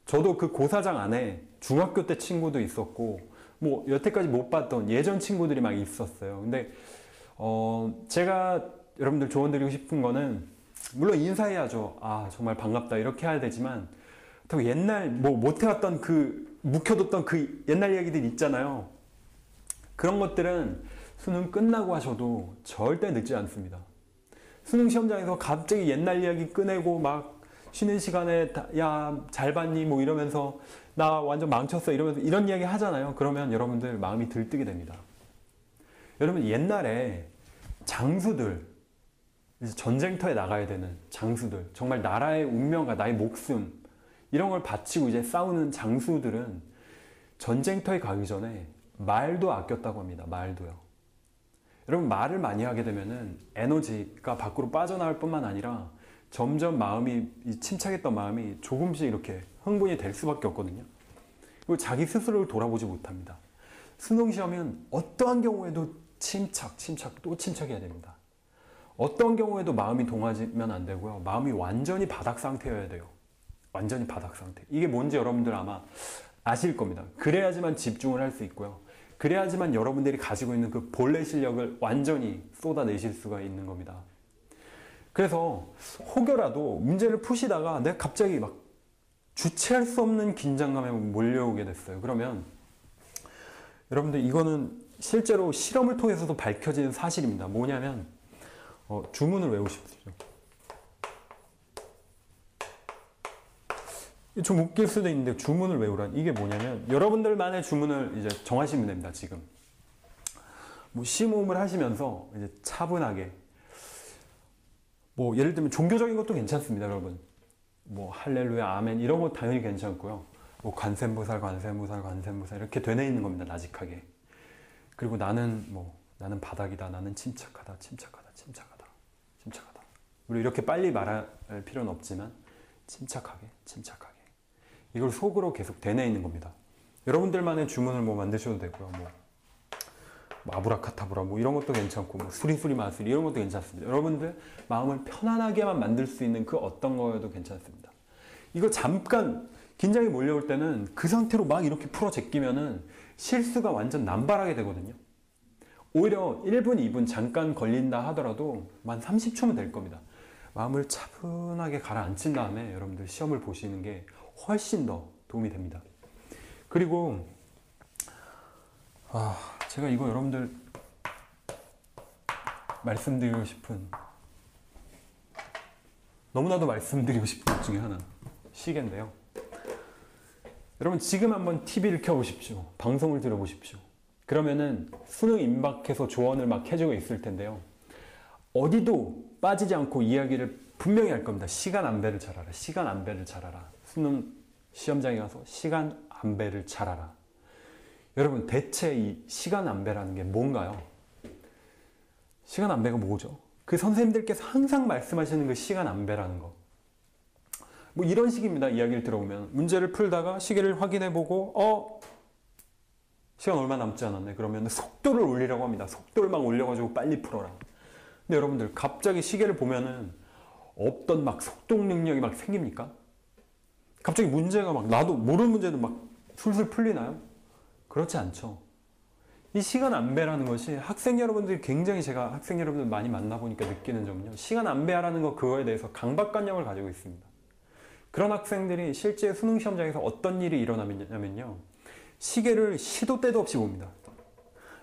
저도 그 고사장 안에 중학교 때 친구도 있었고 뭐 여태까지 못 봤던 예전 친구들이 막 있었어요. 근데 제가 여러분들 조언 드리고 싶은 거는 물론 인사해야죠. 아 정말 반갑다 이렇게 해야 되지만 또 옛날 뭐 못해왔던 그 묵혀뒀던 그 옛날 이야기들 있잖아요. 그런 것들은 수능 끝나고 하셔도 절대 늦지 않습니다. 수능 시험장에서 갑자기 옛날 이야기 꺼내고 막 쉬는 시간에 야 잘 봤니 뭐 이러면서 나 완전 망쳤어 이러면서 이런 이야기 하잖아요. 그러면 여러분들 마음이 들뜨게 됩니다. 여러분 옛날에 장수들 이제 전쟁터에 나가야 되는 장수들 정말 나라의 운명과 나의 목숨 이런 걸 바치고 이제 싸우는 장수들은 전쟁터에 가기 전에 말도 아꼈다고 합니다. 말도요. 여러분 말을 많이 하게 되면은 에너지가 밖으로 빠져나올 뿐만 아니라 점점 마음이 침착했던 마음이 조금씩 이렇게 흥분이 될 수밖에 없거든요. 그리고 자기 스스로를 돌아보지 못합니다. 수능 시험은 어떠한 경우에도 침착 또 침착해야 됩니다. 어떤 경우에도 마음이 동하면 안 되고요. 마음이 완전히 바닥 상태여야 돼요. 완전히 바닥 상태. 이게 뭔지 여러분들 아마 아실 겁니다. 그래야지만 집중을 할 수 있고요. 그래야지만 여러분들이 가지고 있는 그 본래 실력을 완전히 쏟아내실 수가 있는 겁니다. 그래서 혹여라도 문제를 푸시다가 내가 갑자기 막 주체할 수 없는 긴장감에 몰려오게 됐어요. 그러면 여러분들 이거는 실제로 실험을 통해서도 밝혀지는 사실입니다. 뭐냐면 주문을 외우십시오. 좀 웃길 수도 있는데 주문을 외우란 이게 뭐냐면 여러분들만의 주문을 이제 정하시면 됩니다. 지금 뭐 시모음을 하시면서 이제 차분하게 뭐 예를 들면 종교적인 것도 괜찮습니다, 여러분. 뭐 할렐루야, 아멘 이런 거 당연히 괜찮고요. 뭐 관세음보살, 관세음보살, 관세음보살 이렇게 되뇌 있는 겁니다, 나직하게. 그리고 나는 바닥이다, 나는 침착하다, 침착하다, 침착하다, 침착하다. 우리 이렇게 빨리 말할 필요는 없지만 침착하게, 침착하게. 이걸 속으로 계속 되뇌 있는 겁니다. 여러분들만의 주문을 뭐 만드셔도 되고요. 뭐 아브라카타브라 뭐 이런 것도 괜찮고 뭐 수리수리 마수리 이런 것도 괜찮습니다. 여러분들 마음을 편안하게만 만들 수 있는 그 어떤 거여도 괜찮습니다. 이거 잠깐 긴장이 몰려올 때는 그 상태로 막 이렇게 풀어 제끼면은 실수가 완전 남발하게 되거든요. 오히려 1분, 2분 잠깐 걸린다 하더라도 한 30초면 될 겁니다. 마음을 차분하게 가라앉힌 다음에 여러분들 시험을 보시는 게 훨씬 더 도움이 됩니다. 그리고 제가 이거 여러분들 말씀드리고 싶은 너무나도 말씀드리고 싶은 것 중에 하나 시계인데요. 여러분 지금 한번 TV를 켜보십시오. 방송을 들어보십시오. 그러면은 수능 임박해서 조언을 막 해주고 있을 텐데요. 어디도 빠지지 않고 이야기를 분명히 할 겁니다. 시간 안배를 잘 알아. 시간 안배를 잘 알아. 수능 시험장에 가서 시간 안배를 잘 알아. 여러분 대체 이 시간 안배라는 게 뭔가요? 시간 안배가 뭐죠? 그 선생님들께서 항상 말씀하시는 그 시간 안배라는 거. 뭐 이런 식입니다. 이야기를 들어보면 문제를 풀다가 시계를 확인해보고 시간 얼마 남지 않았네. 그러면 속도를 올리라고 합니다. 속도를 막 올려가지고 빨리 풀어라. 근데 여러분들 갑자기 시계를 보면은 없던 막 속독 능력이 막 생깁니까? 갑자기 문제가 막 나도 모르는 문제도 막 술술 풀리나요? 그렇지 않죠. 이 시간 안배라는 것이 학생 여러분들이 굉장히 제가 학생 여러분들 많이 만나보니까 느끼는 점은요. 시간 안배라는 거 그거에 대해서 강박관념을 가지고 있습니다. 그런 학생들이 실제 수능 시험장에서 어떤 일이 일어나냐면요. 시계를 시도 때도 없이 봅니다.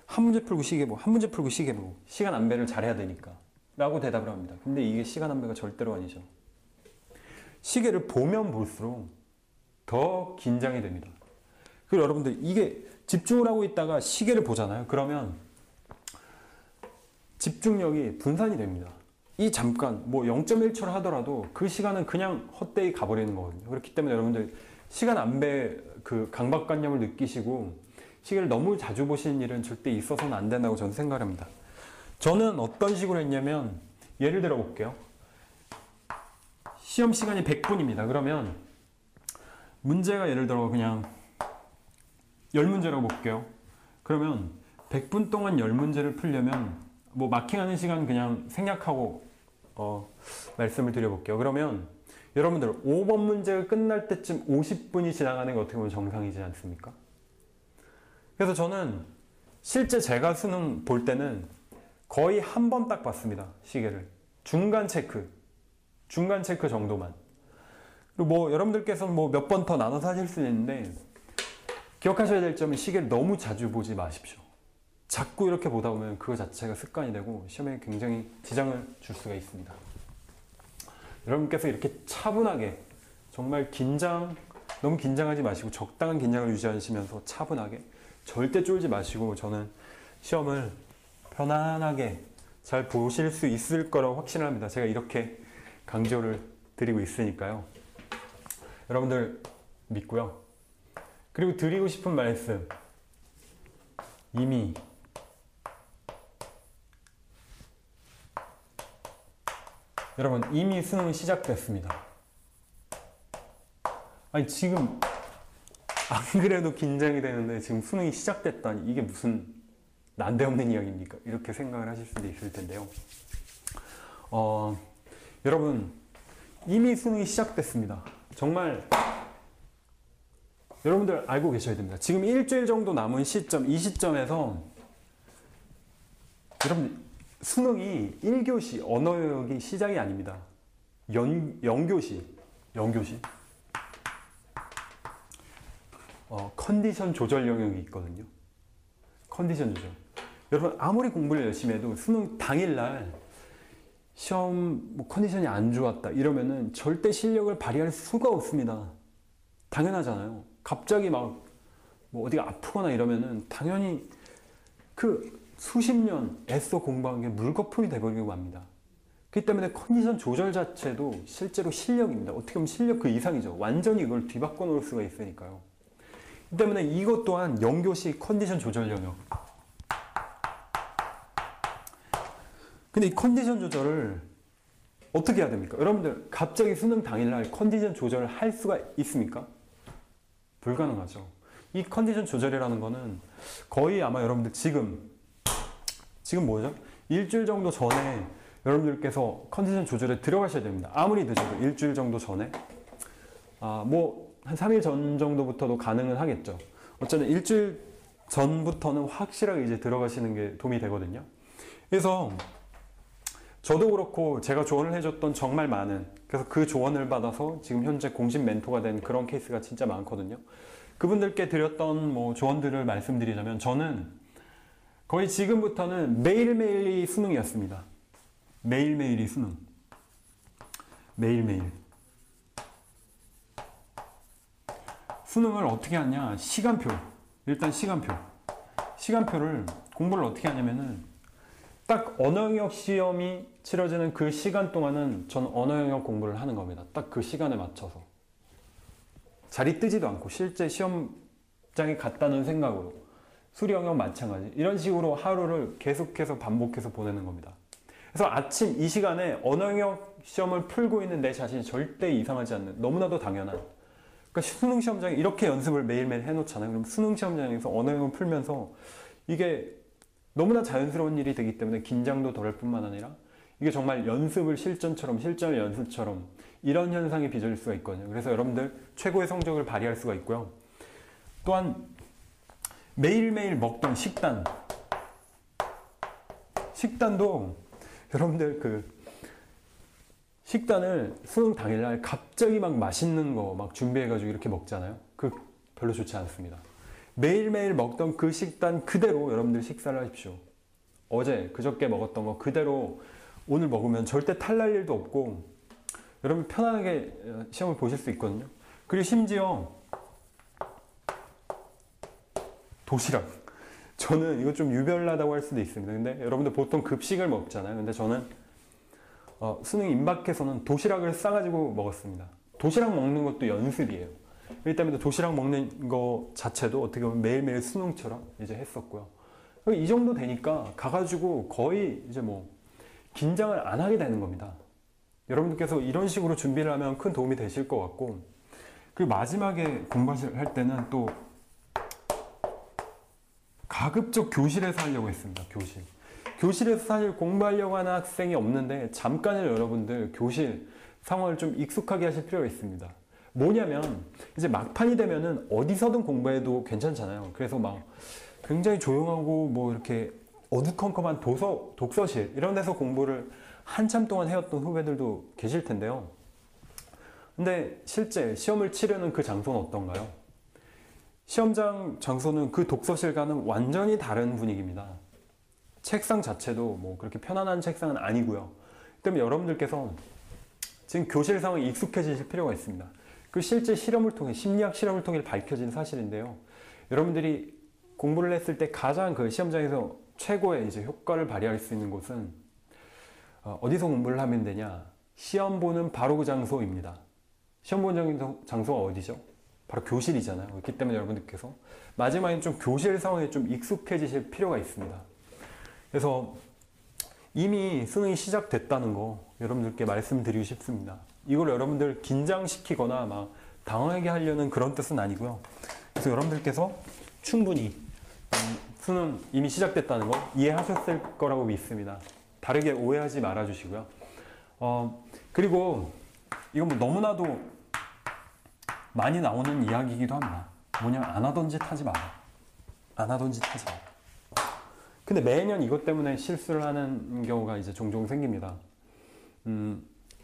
한 문제 풀고 시계 보고 한 문제 풀고 시계 보고 시간 안배를 잘해야 되니까 라고 대답을 합니다. 근데 이게 시간 안배가 절대로 아니죠. 시계를 보면 볼수록 더 긴장이 됩니다. 그리고 여러분들 이게 집중을 하고 있다가 시계를 보잖아요. 그러면 집중력이 분산이 됩니다. 이 잠깐 뭐 0.1초를 하더라도 그 시간은 그냥 헛되이 가버리는 거거든요. 그렇기 때문에 여러분들 시간 안배 그 강박관념을 느끼시고 시계를 너무 자주 보시는 일은 절대 있어서는 안 된다고 저는 생각합니다. 저는 어떤 식으로 했냐면 예를 들어 볼게요. 시험 시간이 100분입니다. 그러면 문제가 예를 들어 그냥 10문제라고 볼게요. 그러면 100분 동안 10문제를 풀려면 뭐 마킹하는 시간 그냥 생략하고 말씀을 드려볼게요. 그러면 여러분들 5번 문제가 끝날 때쯤 50분이 지나가는 게 어떻게 보면 정상이지 않습니까? 그래서 저는 실제 제가 수능 볼 때는 거의 한 번 딱 봤습니다. 시계를. 중간 체크 정도만. 그리고 뭐 여러분들께서는 뭐 몇 번 더 나눠서 하실 수 있는데 기억하셔야 될 점은 시계를 너무 자주 보지 마십시오. 자꾸 이렇게 보다 보면 그거 자체가 습관이 되고 시험에 굉장히 지장을 줄 수가 있습니다. 여러분께서 이렇게 차분하게 정말 너무 긴장하지 마시고 적당한 긴장을 유지하시면서 차분하게 절대 쫄지 마시고 저는 시험을 편안하게 잘 보실 수 있을 거라고 확신을 합니다. 제가 이렇게 강조를 드리고 있으니까요. 여러분들 믿고요. 그리고 드리고 싶은 말씀 여러분 이미 수능이 시작됐습니다. 아니 지금 안 그래도 긴장이 되는데 지금 수능이 시작됐다니 이게 무슨 난데없는 이야기입니까? 이렇게 생각을 하실 수도 있을 텐데요. 여러분 이미 수능이 시작됐습니다. 정말 여러분들 알고 계셔야 됩니다. 지금 일주일 정도 남은 시점, 이 시점에서 여러분 수능이 1교시 언어 영역이 시작이 아닙니다. 영교시 컨디션 조절 영역이 있거든요. 컨디션 조절. 여러분 아무리 공부를 열심히 해도 수능 당일날 시험 뭐 컨디션이 안 좋았다 이러면은 절대 실력을 발휘할 수가 없습니다. 당연하잖아요. 갑자기 막 뭐 어디가 아프거나 이러면은 당연히 그 수십 년 애써 공부한 게 물거품이 돼버리고 맙니다. 그렇기 때문에 컨디션 조절 자체도 실제로 실력입니다. 어떻게 보면 실력 그 이상이죠. 완전히 이걸 뒤바꿔 놓을 수가 있으니까요. 그렇기 때문에 이것 또한 영교시 컨디션 조절 영역. 근데 이 컨디션 조절을 어떻게 해야 됩니까? 여러분들 갑자기 수능 당일날 컨디션 조절을 할 수가 있습니까? 불가능하죠. 이 컨디션 조절이라는 거는 거의 아마 여러분들 지금 뭐죠? 일주일 정도 전에 여러분들께서 컨디션 조절에 들어가셔야 됩니다. 아무리 늦어도 일주일 정도 전에 뭐 한 3일 전 정도부터도 가능은 하겠죠. 어쨌든 일주일 전부터는 확실하게 이제 들어가시는 게 도움이 되거든요. 그래서 저도 그렇고 제가 조언을 해줬던 정말 많은, 그래서 그 조언을 받아서 지금 현재 공식 멘토가 된 그런 케이스가 진짜 많거든요. 그분들께 드렸던 뭐 조언들을 말씀드리자면 저는 거의 지금부터는 매일매일이 수능이었습니다. 매일매일이 수능. 매일매일. 수능을 어떻게 하냐? 시간표. 일단 시간표. 시간표를 공부를 어떻게 하냐면은 딱 언어영역 시험이 치러지는 그 시간 동안은 전 언어영역 공부를 하는 겁니다. 딱 그 시간에 맞춰서. 자리 뜨지도 않고 실제 시험장에 갔다는 생각으로. 수리영역 마찬가지. 이런 식으로 하루를 계속해서 반복해서 보내는 겁니다. 그래서 아침 이 시간에 언어영역 시험을 풀고 있는 내 자신이 절대 이상하지 않는, 너무나도 당연한. 그러니까 수능 시험장에 이렇게 연습을 매일매일 해놓잖아요. 그럼 수능 시험장에서 언어영역을 풀면서 이게 너무나 자연스러운 일이 되기 때문에 긴장도 덜할 뿐만 아니라 이게 정말 연습을 실전처럼, 실전을 연습처럼 이런 현상이 빚어질 수가 있거든요. 그래서 여러분들 최고의 성적을 발휘할 수가 있고요. 또한 매일매일 먹던 식단도 여러분들 그 식단을 수능 당일날 갑자기 막 맛있는 거 막 준비해가지고 이렇게 먹잖아요. 그 별로 좋지 않습니다. 매일매일 먹던 그 식단 그대로 여러분들 식사를 하십시오. 어제 그저께 먹었던 거 그대로 오늘 먹으면 절대 탈날 일도 없고 여러분 편안하게 시험을 보실 수 있거든요. 그리고 심지어 도시락. 저는 이거 좀 유별나다고 할 수도 있습니다. 근데 여러분들 보통 급식을 먹잖아요. 근데 저는 수능 임박해서는 도시락을 싸가지고 먹었습니다. 도시락 먹는 것도 연습이에요. 그렇기 때문에 도시락 먹는 거 자체도 어떻게 보면 매일매일 수능처럼 이제 했었고요. 이 정도 되니까 가가지고 거의 이제 뭐 긴장을 안 하게 되는 겁니다. 여러분들께서 이런 식으로 준비를 하면 큰 도움이 되실 것 같고, 그리고 마지막에 공부할 때는 또 가급적 교실에서 하려고 했습니다. 교실에서 사실 공부하려고 하는 학생이 없는데 잠깐을 여러분들 교실 상황을 좀 익숙하게 하실 필요가 있습니다. 뭐냐면 이제 막판이 되면은 어디서든 공부해도 괜찮잖아요. 그래서 막 굉장히 조용하고 뭐 이렇게 어두컴컴한 독서실 이런 데서 공부를 한참 동안 해왔던 후배들도 계실 텐데요. 근데 실제 시험을 치르는 그 장소는 어떤가요? 시험장 장소는 그 독서실과는 완전히 다른 분위기입니다. 책상 자체도 뭐 그렇게 편안한 책상은 아니고요. 그다음에 여러분들께서 지금 교실 상황에 익숙해지실 필요가 있습니다. 그 실제 실험을 통해, 심리학 실험을 통해 밝혀진 사실인데요. 여러분들이 공부를 했을 때 가장 그 시험장에서 최고의 이제 효과를 발휘할 수 있는 곳은 어디서 공부를 하면 되냐? 시험 보는 바로 그 장소입니다. 시험 보는 장소가 어디죠? 바로 교실이잖아요. 그렇기 때문에 여러분들께서 마지막에 좀 교실 상황에 좀 익숙해지실 필요가 있습니다. 그래서 이미 수능이 시작됐다는 거 여러분들께 말씀드리고 싶습니다. 이걸 여러분들 긴장시키거나 막 당황하게 하려는 그런 뜻은 아니고요. 그래서 여러분들께서 충분히 수능 이미 시작됐다는 거 이해하셨을 거라고 믿습니다. 다르게 오해하지 말아 주시고요. 그리고 이건 뭐 너무나도 많이 나오는 이야기이기도 합니다. 뭐냐면 안 하던 짓 하지 마라. 안 하던 짓 하지 마라. 근데 매년 이것 때문에 실수를 하는 경우가 이제 종종 생깁니다.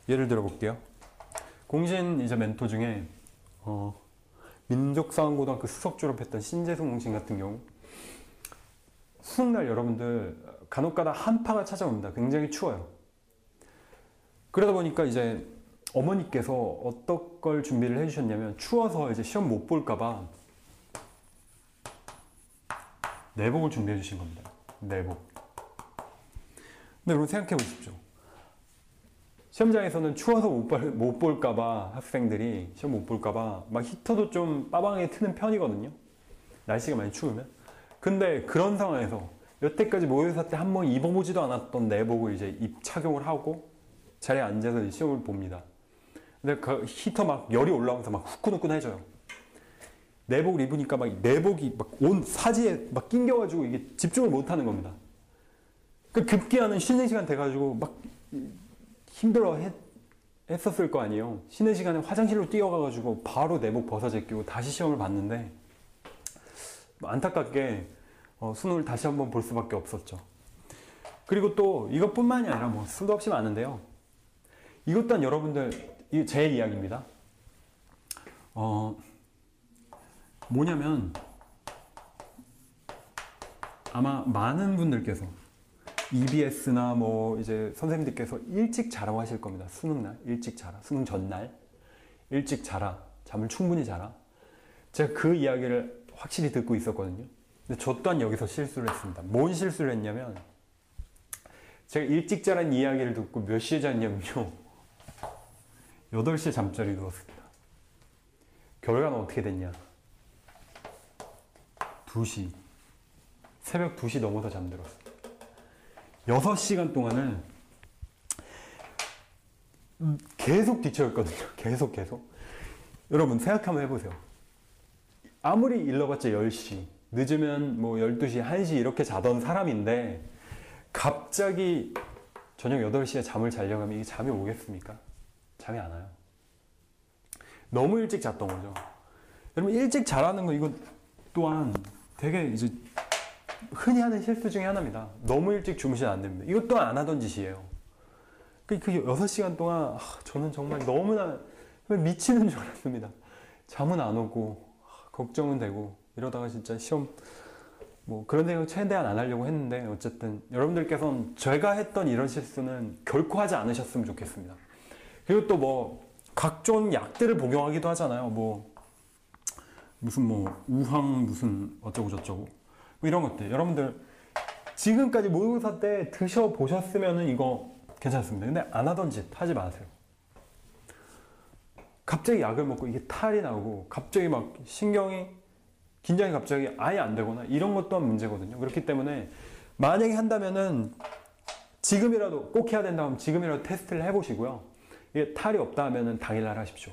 예를 들어 볼게요. 공신 이제 멘토 중에 민족사관고등학교 수석 졸업했던 신재승 공신 같은 경우 수능날 여러분들 간혹가다 한파가 찾아옵니다. 굉장히 추워요. 그러다 보니까 이제 어머니께서 어떤 걸 준비를 해주셨냐면, 추워서 이제 시험 못 볼까봐 내복을 준비해 주신 겁니다. 내복. 근데 여러분 생각해 보십시오. 시험장에서는 추워서 못 볼까봐 학생들이 시험 못 볼까봐 막 히터도 좀 빠방하게 트는 편이거든요. 날씨가 많이 추우면. 근데 그런 상황에서 여태까지 모의고사 때 한 번 입어보지도 않았던 내복을 이제 착용을 하고 자리에 앉아서 시험을 봅니다. 근데 그 히터 막 열이 올라오면서 막 후끈후끈해져요. 내복을 입으니까 막 내복이 막 온 사지에 막 낑겨가지고 이게 집중을 못 하는 겁니다. 그 급기야는 쉬는 시간 돼가지고 막 힘들어 했었을 거 아니에요. 쉬는 시간에 화장실로 뛰어가가지고 바로 내복 벗어 제끼고 다시 시험을 봤는데, 안타깝게 수능을 다시 한번 볼 수밖에 없었죠. 그리고 또 이것뿐만이 아니라 뭐 수도 없이 많은데요. 이것 또한 여러분들, 이게 제 이야기입니다. 뭐냐면 아마 많은 분들께서 EBS나 뭐 이제 선생님들께서 일찍 자라고 하실 겁니다. 수능날 일찍 자라, 수능 전날 일찍 자라, 잠을 충분히 자라. 제가 그 이야기를 확실히 듣고 있었거든요. 근데 저 또한 여기서 실수를 했습니다. 뭔 실수를 했냐면, 제가 일찍 자란 이야기를 듣고 몇 시에 잤냐면요, 8시에 잠자리 누웠습니다. 결과는 어떻게 됐냐, 2시, 새벽 2시 넘어서 잠들었습니다. 6시간 동안을 계속 뒤척였거든요. 계속. 여러분 생각 한번 해보세요. 아무리 일러봤자 10시, 늦으면 뭐 12시, 1시 이렇게 자던 사람인데 갑자기 저녁 8시에 잠을 자려고 하면 이게 잠이 오겠습니까? 잠이 안 와요. 너무 일찍 잤던 거죠. 여러분 일찍 자라는 거, 이거 또한 되게 이제 흔히 하는 실수 중에 하나입니다. 너무 일찍 주무시면 안 됩니다. 이것 또한 안 하던 짓이에요. 그 6시간 동안 저는 정말 너무나 미치는 줄 알았습니다. 잠은 안 오고 걱정은 되고 이러다가 진짜 시험 뭐 그런 생각 최대한 안 하려고 했는데, 어쨌든 여러분들께서는 제가 했던 이런 실수는 결코 하지 않으셨으면 좋겠습니다. 그리고 또 뭐 각종 약들을 복용하기도 하잖아요. 뭐 무슨 뭐 우황 무슨 어쩌고 저쩌고 뭐 이런 것들, 여러분들 지금까지 모의고사 때 드셔보셨으면은 이거 괜찮습니다. 근데 안 하던 짓 하지 마세요. 갑자기 약을 먹고 이게 탈이 나고 갑자기 막 긴장이 갑자기 아예 안 되거나 이런 것 또한 문제거든요. 그렇기 때문에 만약에 한다면은 지금이라도 꼭 해야 된다 하면 지금이라도 테스트를 해보시고요. 이게 탈이 없다 하면은 당일날 하십시오.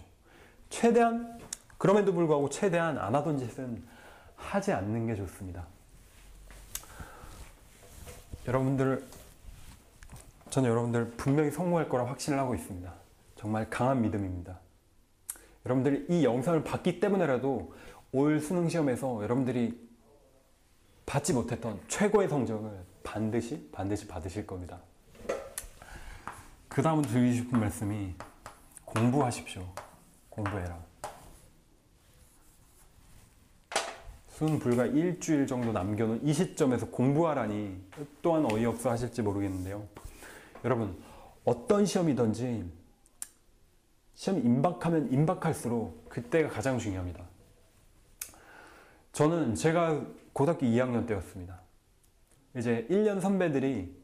최대한, 그럼에도 불구하고 최대한 안 하던 짓은 하지 않는 게 좋습니다. 저는 여러분들 분명히 성공할 거라 확신을 하고 있습니다. 정말 강한 믿음입니다. 여러분들이 이 영상을 봤기 때문에라도 올 수능 시험에서 여러분들이 받지 못했던 최고의 성적을 반드시 받으실 겁니다. 그 다음으로 드리고 싶은 말씀이, 공부하십시오. 공부해라. 수능 불과 일주일 정도 남겨놓은 이 시점에서 공부하라니 또한 어이없어 하실지 모르겠는데요. 여러분, 어떤 시험이든지 시험이 임박하면 임박할수록 그때가 가장 중요합니다. 제가 고등학교 2학년 때였습니다. 이제 1년 선배들이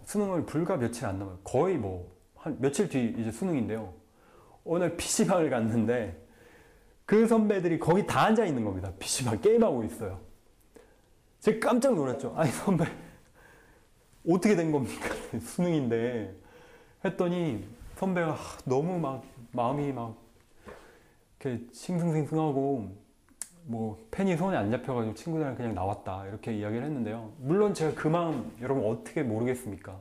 수능을 불과 며칠 안 남아요. 거의 뭐 한 며칠 뒤 이제 수능인데요. 오늘 PC방을 갔는데 그 선배들이 거기 다 앉아 있는 겁니다. PC방 게임하고 있어요. 제가 깜짝 놀랐죠. 아니 선배 어떻게 된 겁니까? 수능인데 했더니 선배가 너무 막 마음이 막 이렇게 싱숭생숭하고 뭐 펜이 손에 안 잡혀가지고 친구들이랑 그냥 나왔다 이렇게 이야기를 했는데요. 물론 제가 그 마음 여러분 어떻게 모르겠습니까?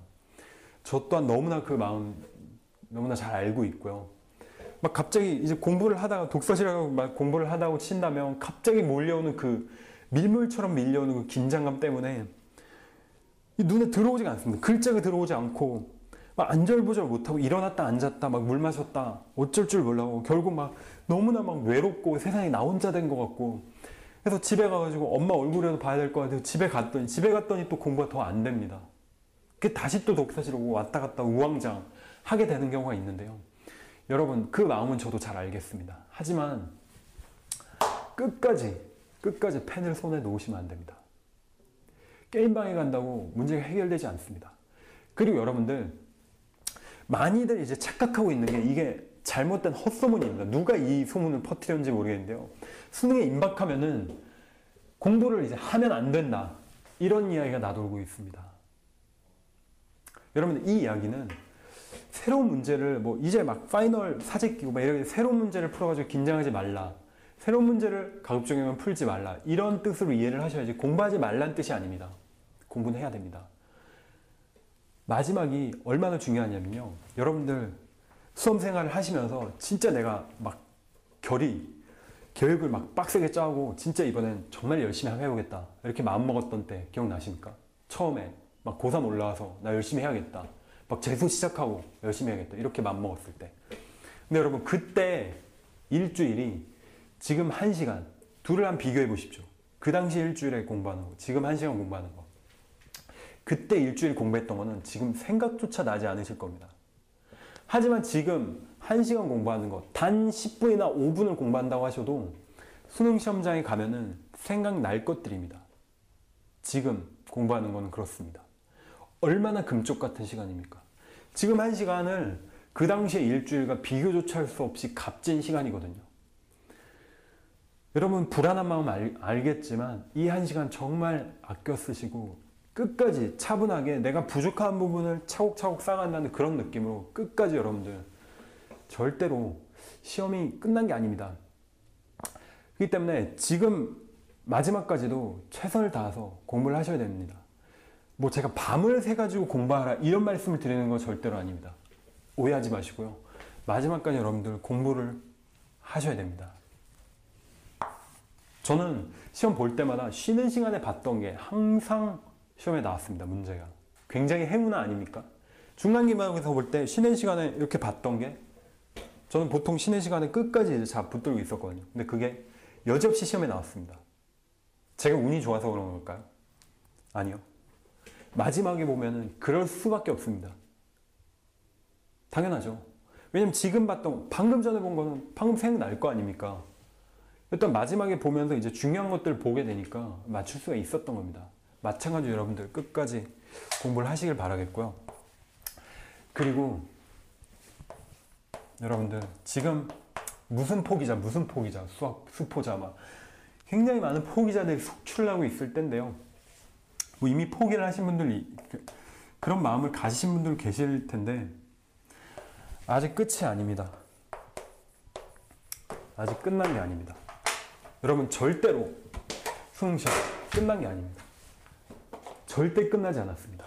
저 또한 너무나 그 마음 너무나 잘 알고 있고요. 막 갑자기 이제 공부를 하다가 독서실에 가고 막 공부를 하다고 친다면 갑자기 몰려오는 그 밀물처럼 밀려오는 그 긴장감 때문에 눈에 들어오지가 않습니다. 글자가 들어오지 않고 막 안절부절 못하고 일어났다 앉았다 막 물 마셨다 어쩔 줄 몰라고 결국 막 너무나 막 외롭고 세상에 나 혼자 된 것 같고 그래서 집에 가가지고 엄마 얼굴이라도 봐야 될 것 같아요. 집에 갔더니 또 공부가 더 안 됩니다. 그 다시 또 독서실 오고 왔다 갔다 우왕좌왕 하게 되는 경우가 있는데요. 여러분, 그 마음은 저도 잘 알겠습니다. 하지만 끝까지 펜을 손에 놓으시면 안 됩니다. 게임방에 간다고 문제가 해결되지 않습니다. 그리고 여러분들, 많이들 이제 착각하고 있는 게 이게 잘못된 헛소문입니다. 누가 이 소문을 퍼뜨렸는지 모르겠는데요. 수능에 임박하면은 공부를 이제 하면 안 된다. 이런 이야기가 나돌고 있습니다. 여러분들, 이 이야기는 새로운 문제를 이제 막 파이널 사직 끼고 이렇게 새로운 문제를 풀어가지고 긴장하지 말라. 새로운 문제를 가급적이면 풀지 말라. 이런 뜻으로 이해를 하셔야지 공부하지 말라는 뜻이 아닙니다. 공부는 해야 됩니다. 마지막이 얼마나 중요하냐면요. 여러분들 수험생활을 하시면서 진짜 내가 막 계획을 막 빡세게 짜고 진짜 이번엔 정말 열심히 한번 해보겠다. 이렇게 마음먹었던 때 기억나십니까? 처음에 막 고3 올라와서 나 열심히 해야겠다. 막 재수 시작하고 열심히 해야겠다. 이렇게 마음먹었을 때. 근데 여러분, 그때 일주일이 지금 1시간, 둘을 한번 비교해 보십시오. 그 당시 일주일에 공부하는 거, 지금 1시간 공부하는 거. 그때 일주일 공부했던 거는 지금 생각조차 나지 않으실 겁니다. 하지만 지금 1시간 공부하는 거, 단 10분이나 5분을 공부한다고 하셔도 수능 시험장에 가면은 생각날 것들입니다. 지금 공부하는 거는 그렇습니다. 얼마나 금쪽 같은 시간입니까? 지금 1시간을 그 당시의 일주일과 비교조차 할 수 없이 값진 시간이거든요. 여러분, 불안한 마음 알겠지만 이 1시간 정말 아껴 쓰시고 끝까지 차분하게 내가 부족한 부분을 차곡차곡 쌓아간다는 그런 느낌으로 끝까지 여러분들, 절대로 시험이 끝난 게 아닙니다. 그렇기 때문에 지금 마지막까지도 최선을 다해서 공부를 하셔야 됩니다. 제가 밤을 새가지고 공부하라 이런 말씀을 드리는 건 절대로 아닙니다. 오해하지 마시고요. 마지막까지 여러분들 공부를 하셔야 됩니다. 저는 시험 볼 때마다 쉬는 시간에 봤던 게 항상 시험에 나왔습니다. 문제가. 굉장히 행운아 아닙니까? 중간기말고사 볼 때 쉬는 시간에 이렇게 봤던 게, 저는 보통 쉬는 시간에 끝까지 이제 붙들고 있었거든요. 근데 그게 여지없이 시험에 나왔습니다. 제가 운이 좋아서 그런 걸까요? 아니요. 마지막에 보면은 그럴 수밖에 없습니다. 당연하죠. 왜냐면 지금 봤던, 방금 전에 본 거는 방금 생각날 거 아닙니까? 일단 마지막에 보면서 이제 중요한 것들을 보게 되니까 맞출 수가 있었던 겁니다. 마찬가지로 여러분들 끝까지 공부를 하시길 바라겠고요. 그리고 여러분들 지금 무슨 포기자, 수학 수포자 막 굉장히 많은 포기자들이 속출나고 있을 텐데요. 이미 포기를 하신 분들이, 그런 마음을 가지신 분들 계실 텐데 아직 끝이 아닙니다. 아직 끝난 게 아닙니다. 여러분, 절대로 수능 시험 끝난 게 아닙니다. 절대 끝나지 않았습니다.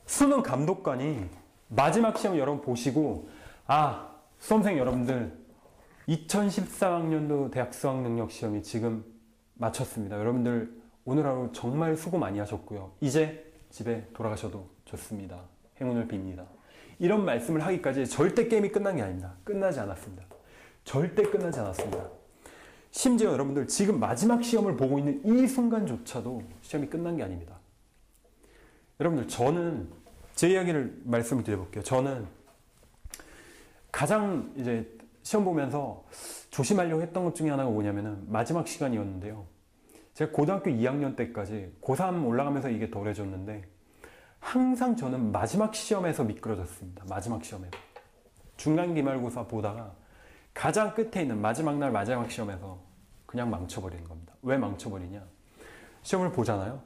수능 감독관이 마지막 시험 여러분 보시고, 수험생 여러분들 2013학년도 대학 수학능력시험이 지금 마쳤습니다. 여러분들 오늘 하루 정말 수고 많이 하셨고요. 이제 집에 돌아가셔도 좋습니다. 행운을 빕니다. 이런 말씀을 하기까지 절대 게임이 끝난 게 아닙니다. 끝나지 않았습니다. 절대 끝나지 않았습니다. 심지어 여러분들 지금 마지막 시험을 보고 있는 이 순간조차도 시험이 끝난 게 아닙니다. 여러분들, 저는 제 이야기를 말씀을 드려볼게요. 저는 가장 이제 시험 보면서 조심하려고 했던 것 중에 하나가 뭐냐면은 마지막 시간이었는데요. 제가 고등학교 2학년 때까지 고3 올라가면서 이게 덜해졌는데 항상 저는 마지막 시험에서 미끄러졌습니다. 마지막 시험에서. 중간 기말고사 보다가 가장 끝에 있는 마지막 날 마지막 시험에서 그냥 망쳐버리는 겁니다. 왜 망쳐버리냐? 시험을 보잖아요.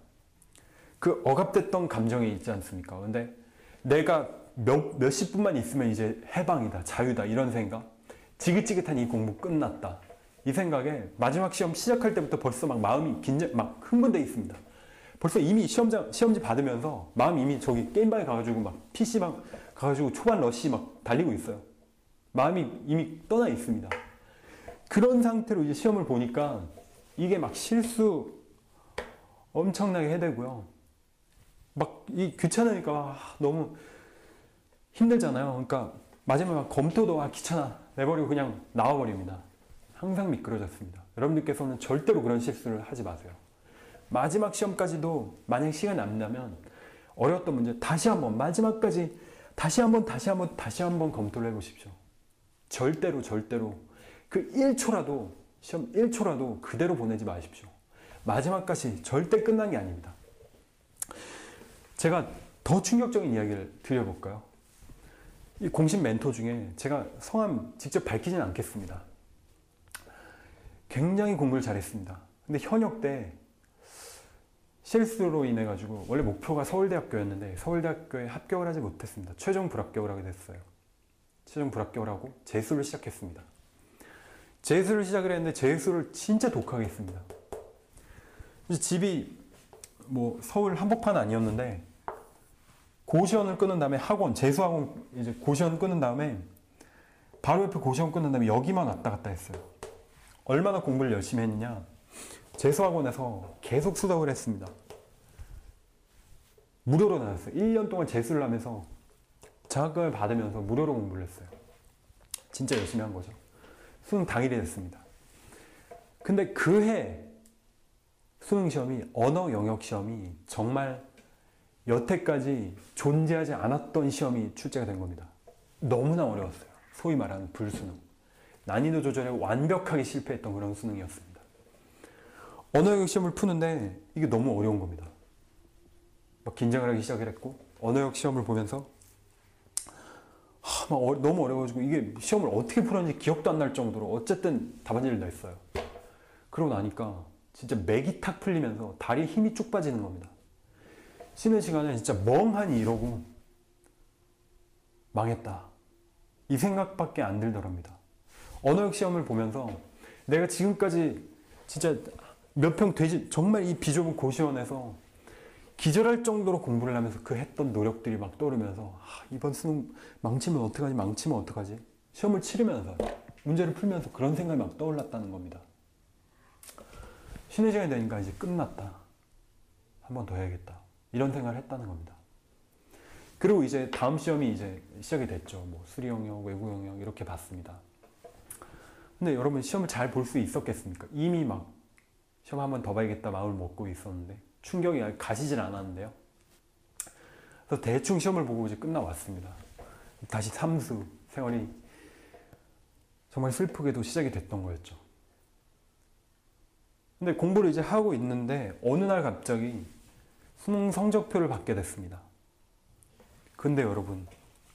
그 억압됐던 감정이 있지 않습니까? 근데 내가 몇십 분만 있으면 이제 해방이다, 자유다, 이런 생각. 지긋지긋한 이 공부 끝났다. 이 생각에 마지막 시험 시작할 때부터 벌써 막 마음이 막 흥분되어 있습니다. 벌써 이미 시험지 받으면서 마음이 이미 저기 게임방에 가가지고 막 PC방 가가지고 초반 러시 막 달리고 있어요. 마음이 이미 떠나 있습니다. 그런 상태로 이제 시험을 보니까 이게 막 실수 엄청나게 해대고요. 막 귀찮으니까 너무 힘들잖아요. 그러니까 마지막에 막 검토도 귀찮아 내버리고 그냥 나와버립니다. 항상 미끄러졌습니다. 여러분들께서는 절대로 그런 실수를 하지 마세요. 마지막 시험까지도 만약 시간이 남다면 어려웠던 문제 다시 한번 마지막까지 다시 한번 검토를 해보십시오. 절대로 그 1초라도 시험 1초라도 그대로 보내지 마십시오. 마지막까지 절대 끝난 게 아닙니다. 제가 더 충격적인 이야기를 드려볼까요? 이 공신 멘토 중에 제가 성함 직접 밝히진 않겠습니다. 굉장히 공부를 잘했습니다. 근데 현역 때 실수로 인해 가지고 원래 목표가 서울대학교였는데 서울대학교에 합격을 하지 못했습니다. 최종 불합격을 하게 됐어요. 최종 불합격을 하고 재수를 시작했습니다. 재수를 시작을 했는데 재수를 진짜 독하게 했습니다. 집이 뭐 서울 한복판 아니었는데 고시원을 끊은 다음에 학원, 재수학원 이제 고시원 끊은 다음에 바로 옆에 고시원 끊은 다음에 여기만 왔다 갔다 했어요. 얼마나 공부를 열심히 했느냐. 재수학원에서 계속 수덕을 했습니다. 무료로 나왔어요. 1년 동안 재수를 하면서 장학금을 받으면서 무료로 공부를 했어요. 진짜 열심히 한 거죠. 수능 당일이 됐습니다. 근데 그 해 수능 시험이 언어 영역 시험이 정말 여태까지 존재하지 않았던 시험이 출제가 된 겁니다. 너무나 어려웠어요. 소위 말하는 불수능. 난이도 조절에 완벽하게 실패했던 그런 수능이었습니다. 언어 영역 시험을 푸는데 이게 너무 어려운 겁니다. 막 긴장을 하기 시작을 했고 언어 영역 시험을 보면서 너무 어려워가지고 이게 시험을 어떻게 풀었는지 기억도 안 날 정도로 어쨌든 답안지를 냈어요. 그러고 나니까 진짜 맥이 탁 풀리면서 다리에 힘이 쭉 빠지는 겁니다. 쉬는 시간에 진짜 멍하니 이러고 망했다. 이 생각밖에 안 들더랍니다. 언어역 시험을 보면서 내가 지금까지 진짜 몇 평 되지 정말 이 비좁은 고시원에서 기절할 정도로 공부를 하면서 그 했던 노력들이 막 떠오르면서 이번 수능 망치면 어떡하지? 시험을 치르면서 문제를 풀면서 그런 생각이 막 떠올랐다는 겁니다. 쉬는 시간이 되니까 이제 끝났다. 한 번 더 해야겠다. 이런 생각을 했다는 겁니다. 그리고 이제 다음 시험이 이제 시작이 됐죠. 뭐 수리 영역, 외국 영역 이렇게 봤습니다. 근데 여러분 시험을 잘 볼 수 있었겠습니까? 이미 막 시험 한 번 더 봐야겠다 마음을 먹고 있었는데 충격이 가시질 않았는데요. 그래서 대충 시험을 보고 이제 끝나왔습니다. 다시 삼수 생활이 정말 슬프게도 시작이 됐던 거였죠. 근데 공부를 이제 하고 있는데 어느 날 갑자기 수능 성적표를 받게 됐습니다. 근데 여러분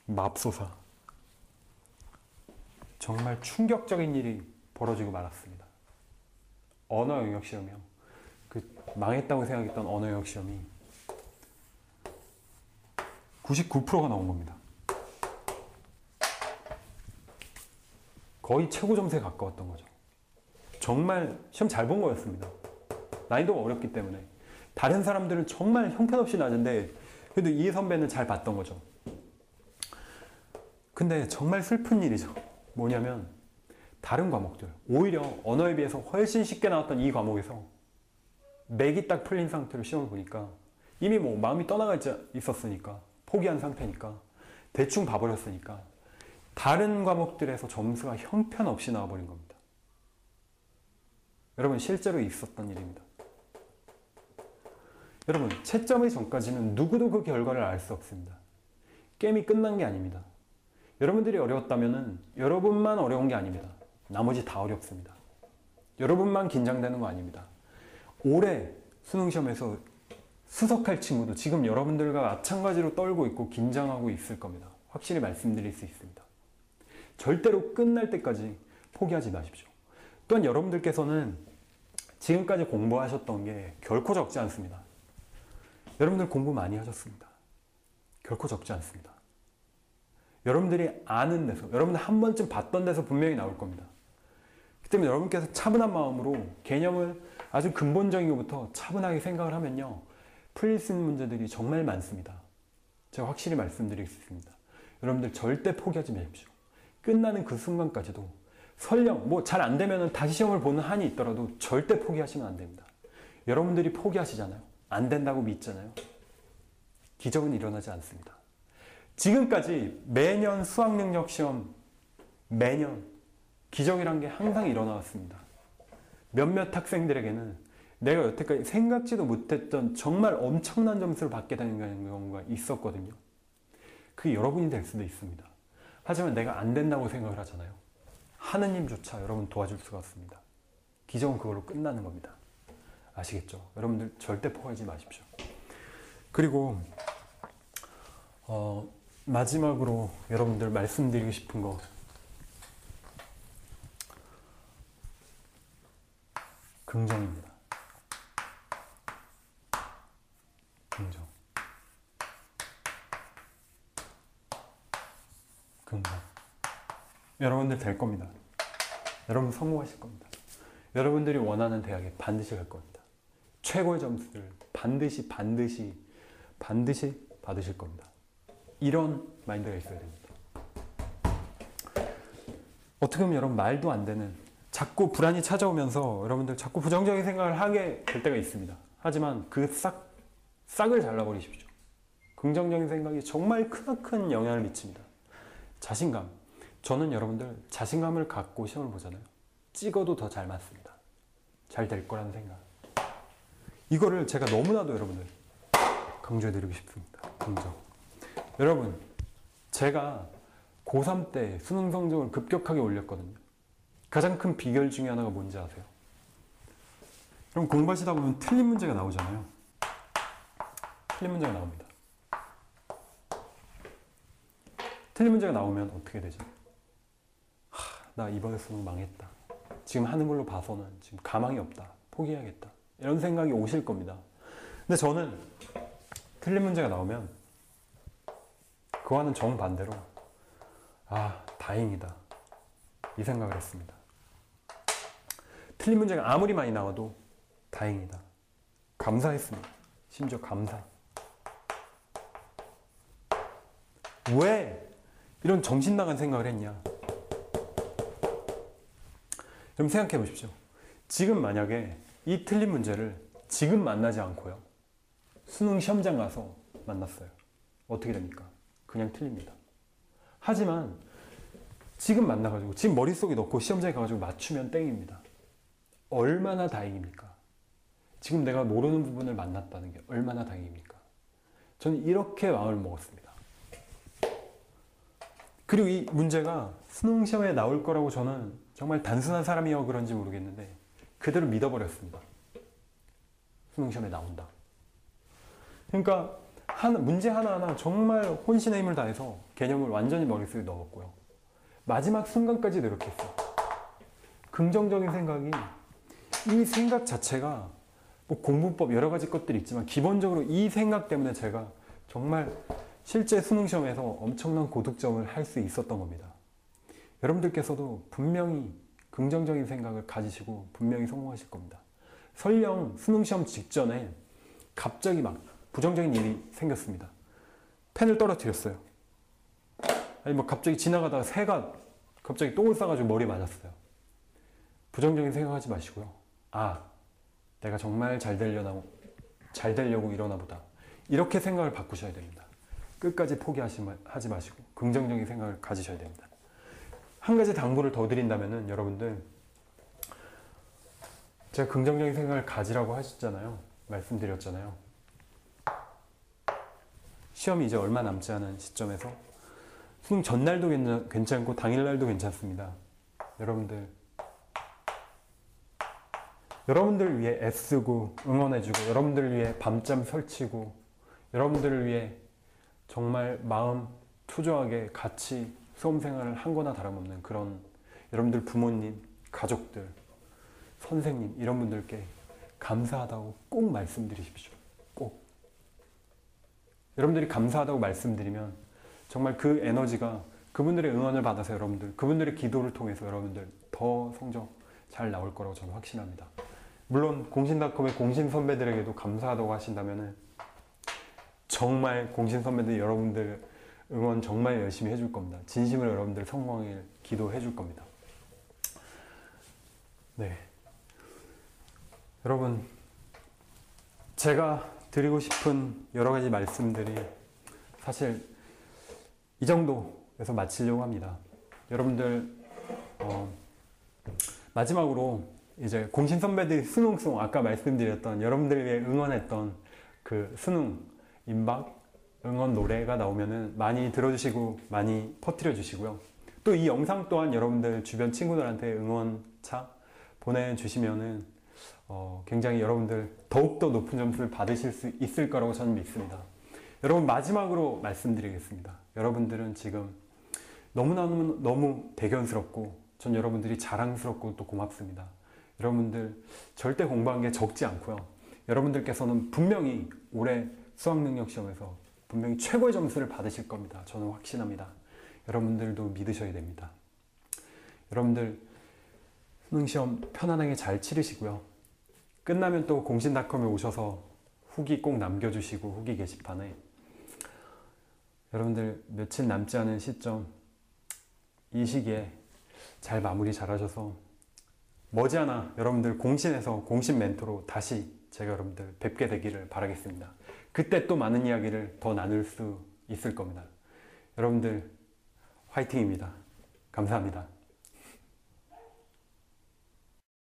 맙소사 정말 충격적인 일이 벌어지고 말았습니다. 언어 영역 시험이요. 그 망했다고 생각했던 언어 영역 시험이 99%가 나온 겁니다. 거의 최고 점수에 가까웠던 거죠. 정말 시험 잘 본 거였습니다. 난이도가 어렵기 때문에 다른 사람들은 정말 형편없이 낮은데 그래도 이 선배는 잘 봤던 거죠. 근데 정말 슬픈 일이죠. 뭐냐면 다른 과목들 오히려 언어에 비해서 훨씬 쉽게 나왔던 이 과목에서 맥이 딱 풀린 상태로 시험을 보니까 이미 뭐 마음이 떠나가 있었으니까 포기한 상태니까 대충 봐버렸으니까 다른 과목들에서 점수가 형편없이 나와버린 겁니다. 여러분 실제로 있었던 일입니다. 여러분 채점의 전까지는 누구도 그 결과를 알 수 없습니다. 게임이 끝난 게 아닙니다. 여러분들이 어려웠다면 여러분만 어려운 게 아닙니다. 나머지 다 어렵습니다. 여러분만 긴장되는 거 아닙니다. 올해 수능시험에서 수석할 친구도 지금 여러분들과 마찬가지로 떨고 있고 긴장하고 있을 겁니다. 확실히 말씀드릴 수 있습니다. 절대로 끝날 때까지 포기하지 마십시오. 또한 여러분들께서는 지금까지 공부하셨던 게 결코 적지 않습니다. 여러분들 공부 많이 하셨습니다. 결코 적지 않습니다. 여러분들이 아는 데서, 여러분들 한 번쯤 봤던 데서 분명히 나올 겁니다. 그 때문에 여러분께서 차분한 마음으로 개념을 아주 근본적인 것부터 차분하게 생각을 하면요. 풀릴 수 있는 문제들이 정말 많습니다. 제가 확실히 말씀드릴 수 있습니다. 여러분들 절대 포기하지 마십시오. 끝나는 그 순간까지도 설령 뭐 잘 안 되면 다시 시험을 보는 한이 있더라도 절대 포기하시면 안 됩니다. 여러분들이 포기하시잖아요. 안 된다고 믿잖아요. 기적은 일어나지 않습니다. 지금까지 매년 수학능력 시험 매년 기적이란 게 항상 일어나왔습니다. 몇몇 학생들에게는 내가 여태까지 생각지도 못했던 정말 엄청난 점수를 받게 되는 경우가 있었거든요. 그게 여러분이 될 수도 있습니다. 하지만 내가 안 된다고 생각을 하잖아요. 하느님조차 여러분 도와줄 수가 없습니다. 기적은 그걸로 끝나는 겁니다. 아시겠죠? 여러분들 절대 포기하지 마십시오. 그리고 마지막으로 여러분들 말씀드리고 싶은 거, 긍정입니다. 긍정. 긍정. 여러분들 될 겁니다. 여러분 성공하실 겁니다. 여러분들이 원하는 대학에 반드시 갈 겁니다. 최고의 점수를 반드시 받으실 겁니다. 이런 마인드가 있어야 됩니다. 어떻게 보면 여러분 말도 안 되는, 자꾸 불안이 찾아오면서 여러분들 자꾸 부정적인 생각을 하게 될 때가 있습니다. 하지만 그 싹을 잘라버리십시오. 긍정적인 생각이 정말 크나큰 영향을 미칩니다. 자신감. 저는 여러분들 자신감을 갖고 시험을 보잖아요. 찍어도 더 잘 맞습니다. 잘 될 거라는 생각. 이거를 제가 너무나도 여러분들 강조해드리고 싶습니다. 긍정. 여러분, 제가 고3 때 수능 성적을 급격하게 올렸거든요. 가장 큰 비결 중에 하나가 뭔지 아세요? 그럼 공부하시다 보면 틀린 문제가 나오잖아요. 틀린 문제가 나옵니다. 틀린 문제가 나오면 어떻게 되죠? 나 이번에 수능 망했다. 지금 하는 걸로 봐서는 지금 가망이 없다. 포기해야겠다. 이런 생각이 오실 겁니다. 근데 저는 틀린 문제가 나오면 그와는 정반대로 다행이다. 이 생각을 했습니다. 틀린 문제가 아무리 많이 나와도 다행이다. 감사했습니다. 심지어 감사. 왜 이런 정신 나간 생각을 했냐? 그럼 생각해 보십시오. 지금 만약에 이 틀린 문제를 지금 만나지 않고요. 수능 시험장 가서 만났어요. 어떻게 됩니까? 그냥 틀립니다. 하지만 지금 만나가지고 지금 머릿속에 넣고 시험장에 가가지고 맞추면 땡입니다. 얼마나 다행입니까? 지금 내가 모르는 부분을 만났다는 게 얼마나 다행입니까? 저는 이렇게 마음을 먹었습니다. 그리고 이 문제가 수능 시험에 나올 거라고 저는 정말 단순한 사람이어 그런지 모르겠는데 그대로 믿어버렸습니다. 수능 시험에 나온다. 그러니까 문제 하나하나 정말 혼신의 힘을 다해서 개념을 완전히 머릿속에 넣었고요. 마지막 순간까지 노력했어요. 긍정적인 생각이, 이 생각 자체가 뭐 공부법 여러 가지 것들이 있지만 기본적으로 이 생각 때문에 제가 정말 실제 수능 시험에서 엄청난 고득점을 할 수 있었던 겁니다. 여러분들께서도 분명히 긍정적인 생각을 가지시고 분명히 성공하실 겁니다. 설령 수능 시험 직전에 갑자기 막 부정적인 일이 생겼습니다. 펜을 떨어뜨렸어요. 아니 뭐 갑자기 지나가다가 새가 갑자기 똥을 싸가지고 머리에 맞았어요. 부정적인 생각하지 마시고요. 내가 정말 잘 되려고 이러나 보다. 이렇게 생각을 바꾸셔야 됩니다. 끝까지 포기하지 마시고 긍정적인 생각을 가지셔야 됩니다. 한 가지 당부를 더 드린다면은 여러분들, 제가 긍정적인 생각을 가지라고 하셨잖아요. 말씀드렸잖아요. 시험이 이제 얼마 남지 않은 시점에서 수능 전날도 괜찮고 당일날도 괜찮습니다. 여러분들을 위해 애쓰고 응원해주고 여러분들을 위해 밤잠 설치고 여러분들을 위해 정말 마음 초조하게 같이 수험생활을 한 거나 다름없는 그런 여러분들 부모님, 가족들, 선생님 이런 분들께 감사하다고 꼭 말씀드리십시오. 꼭. 여러분들이 감사하다고 말씀드리면 정말 그 에너지가 그분들의 응원을 받아서 그분들의 기도를 통해서 여러분들 더 성적 잘 나올 거라고 저는 확신합니다. 물론 공신닷컴의 공신 선배들에게도 감사하다고 하신다면은 정말 공신 선배들 여러분들 응원 정말 열심히 해줄 겁니다. 진심으로 여러분들 성공하길 기도해 줄 겁니다. 네. 여러분, 제가 드리고 싶은 여러 가지 말씀들이 사실 이 정도에서 마치려고 합니다. 여러분들 마지막으로 이제 공신 선배들이 수능송 아까 말씀드렸던 여러분들을 위해 응원했던 그 수능 임박 응원 노래가 나오면은 많이 들어주시고 많이 퍼뜨려 주시고요. 또 이 영상 또한 여러분들 주변 친구들한테 응원차 보내주시면은 굉장히 여러분들 더욱더 높은 점수를 받으실 수 있을 거라고 저는 믿습니다. 여러분 마지막으로 말씀드리겠습니다. 여러분들은 지금 너무 대견스럽고 전 여러분들이 자랑스럽고 또 고맙습니다. 여러분들 절대 공부한 게 적지 않고요. 여러분들께서는 분명히 올해 수학능력시험에서 분명히 최고의 점수를 받으실 겁니다. 저는 확신합니다. 여러분들도 믿으셔야 됩니다. 여러분들 수능시험 편안하게 잘 치르시고요. 끝나면 또 공신닷컴에 오셔서 후기 꼭 남겨주시고 후기 게시판에 여러분들 며칠 남지 않은 시점 이 시기에 잘 마무리 잘하셔서 머지않아 여러분들 공신에서 공신 멘토로 다시 제가 여러분들 뵙게 되기를 바라겠습니다. 그때 또 많은 이야기를 더 나눌 수 있을 겁니다. 여러분들 화이팅입니다. 감사합니다.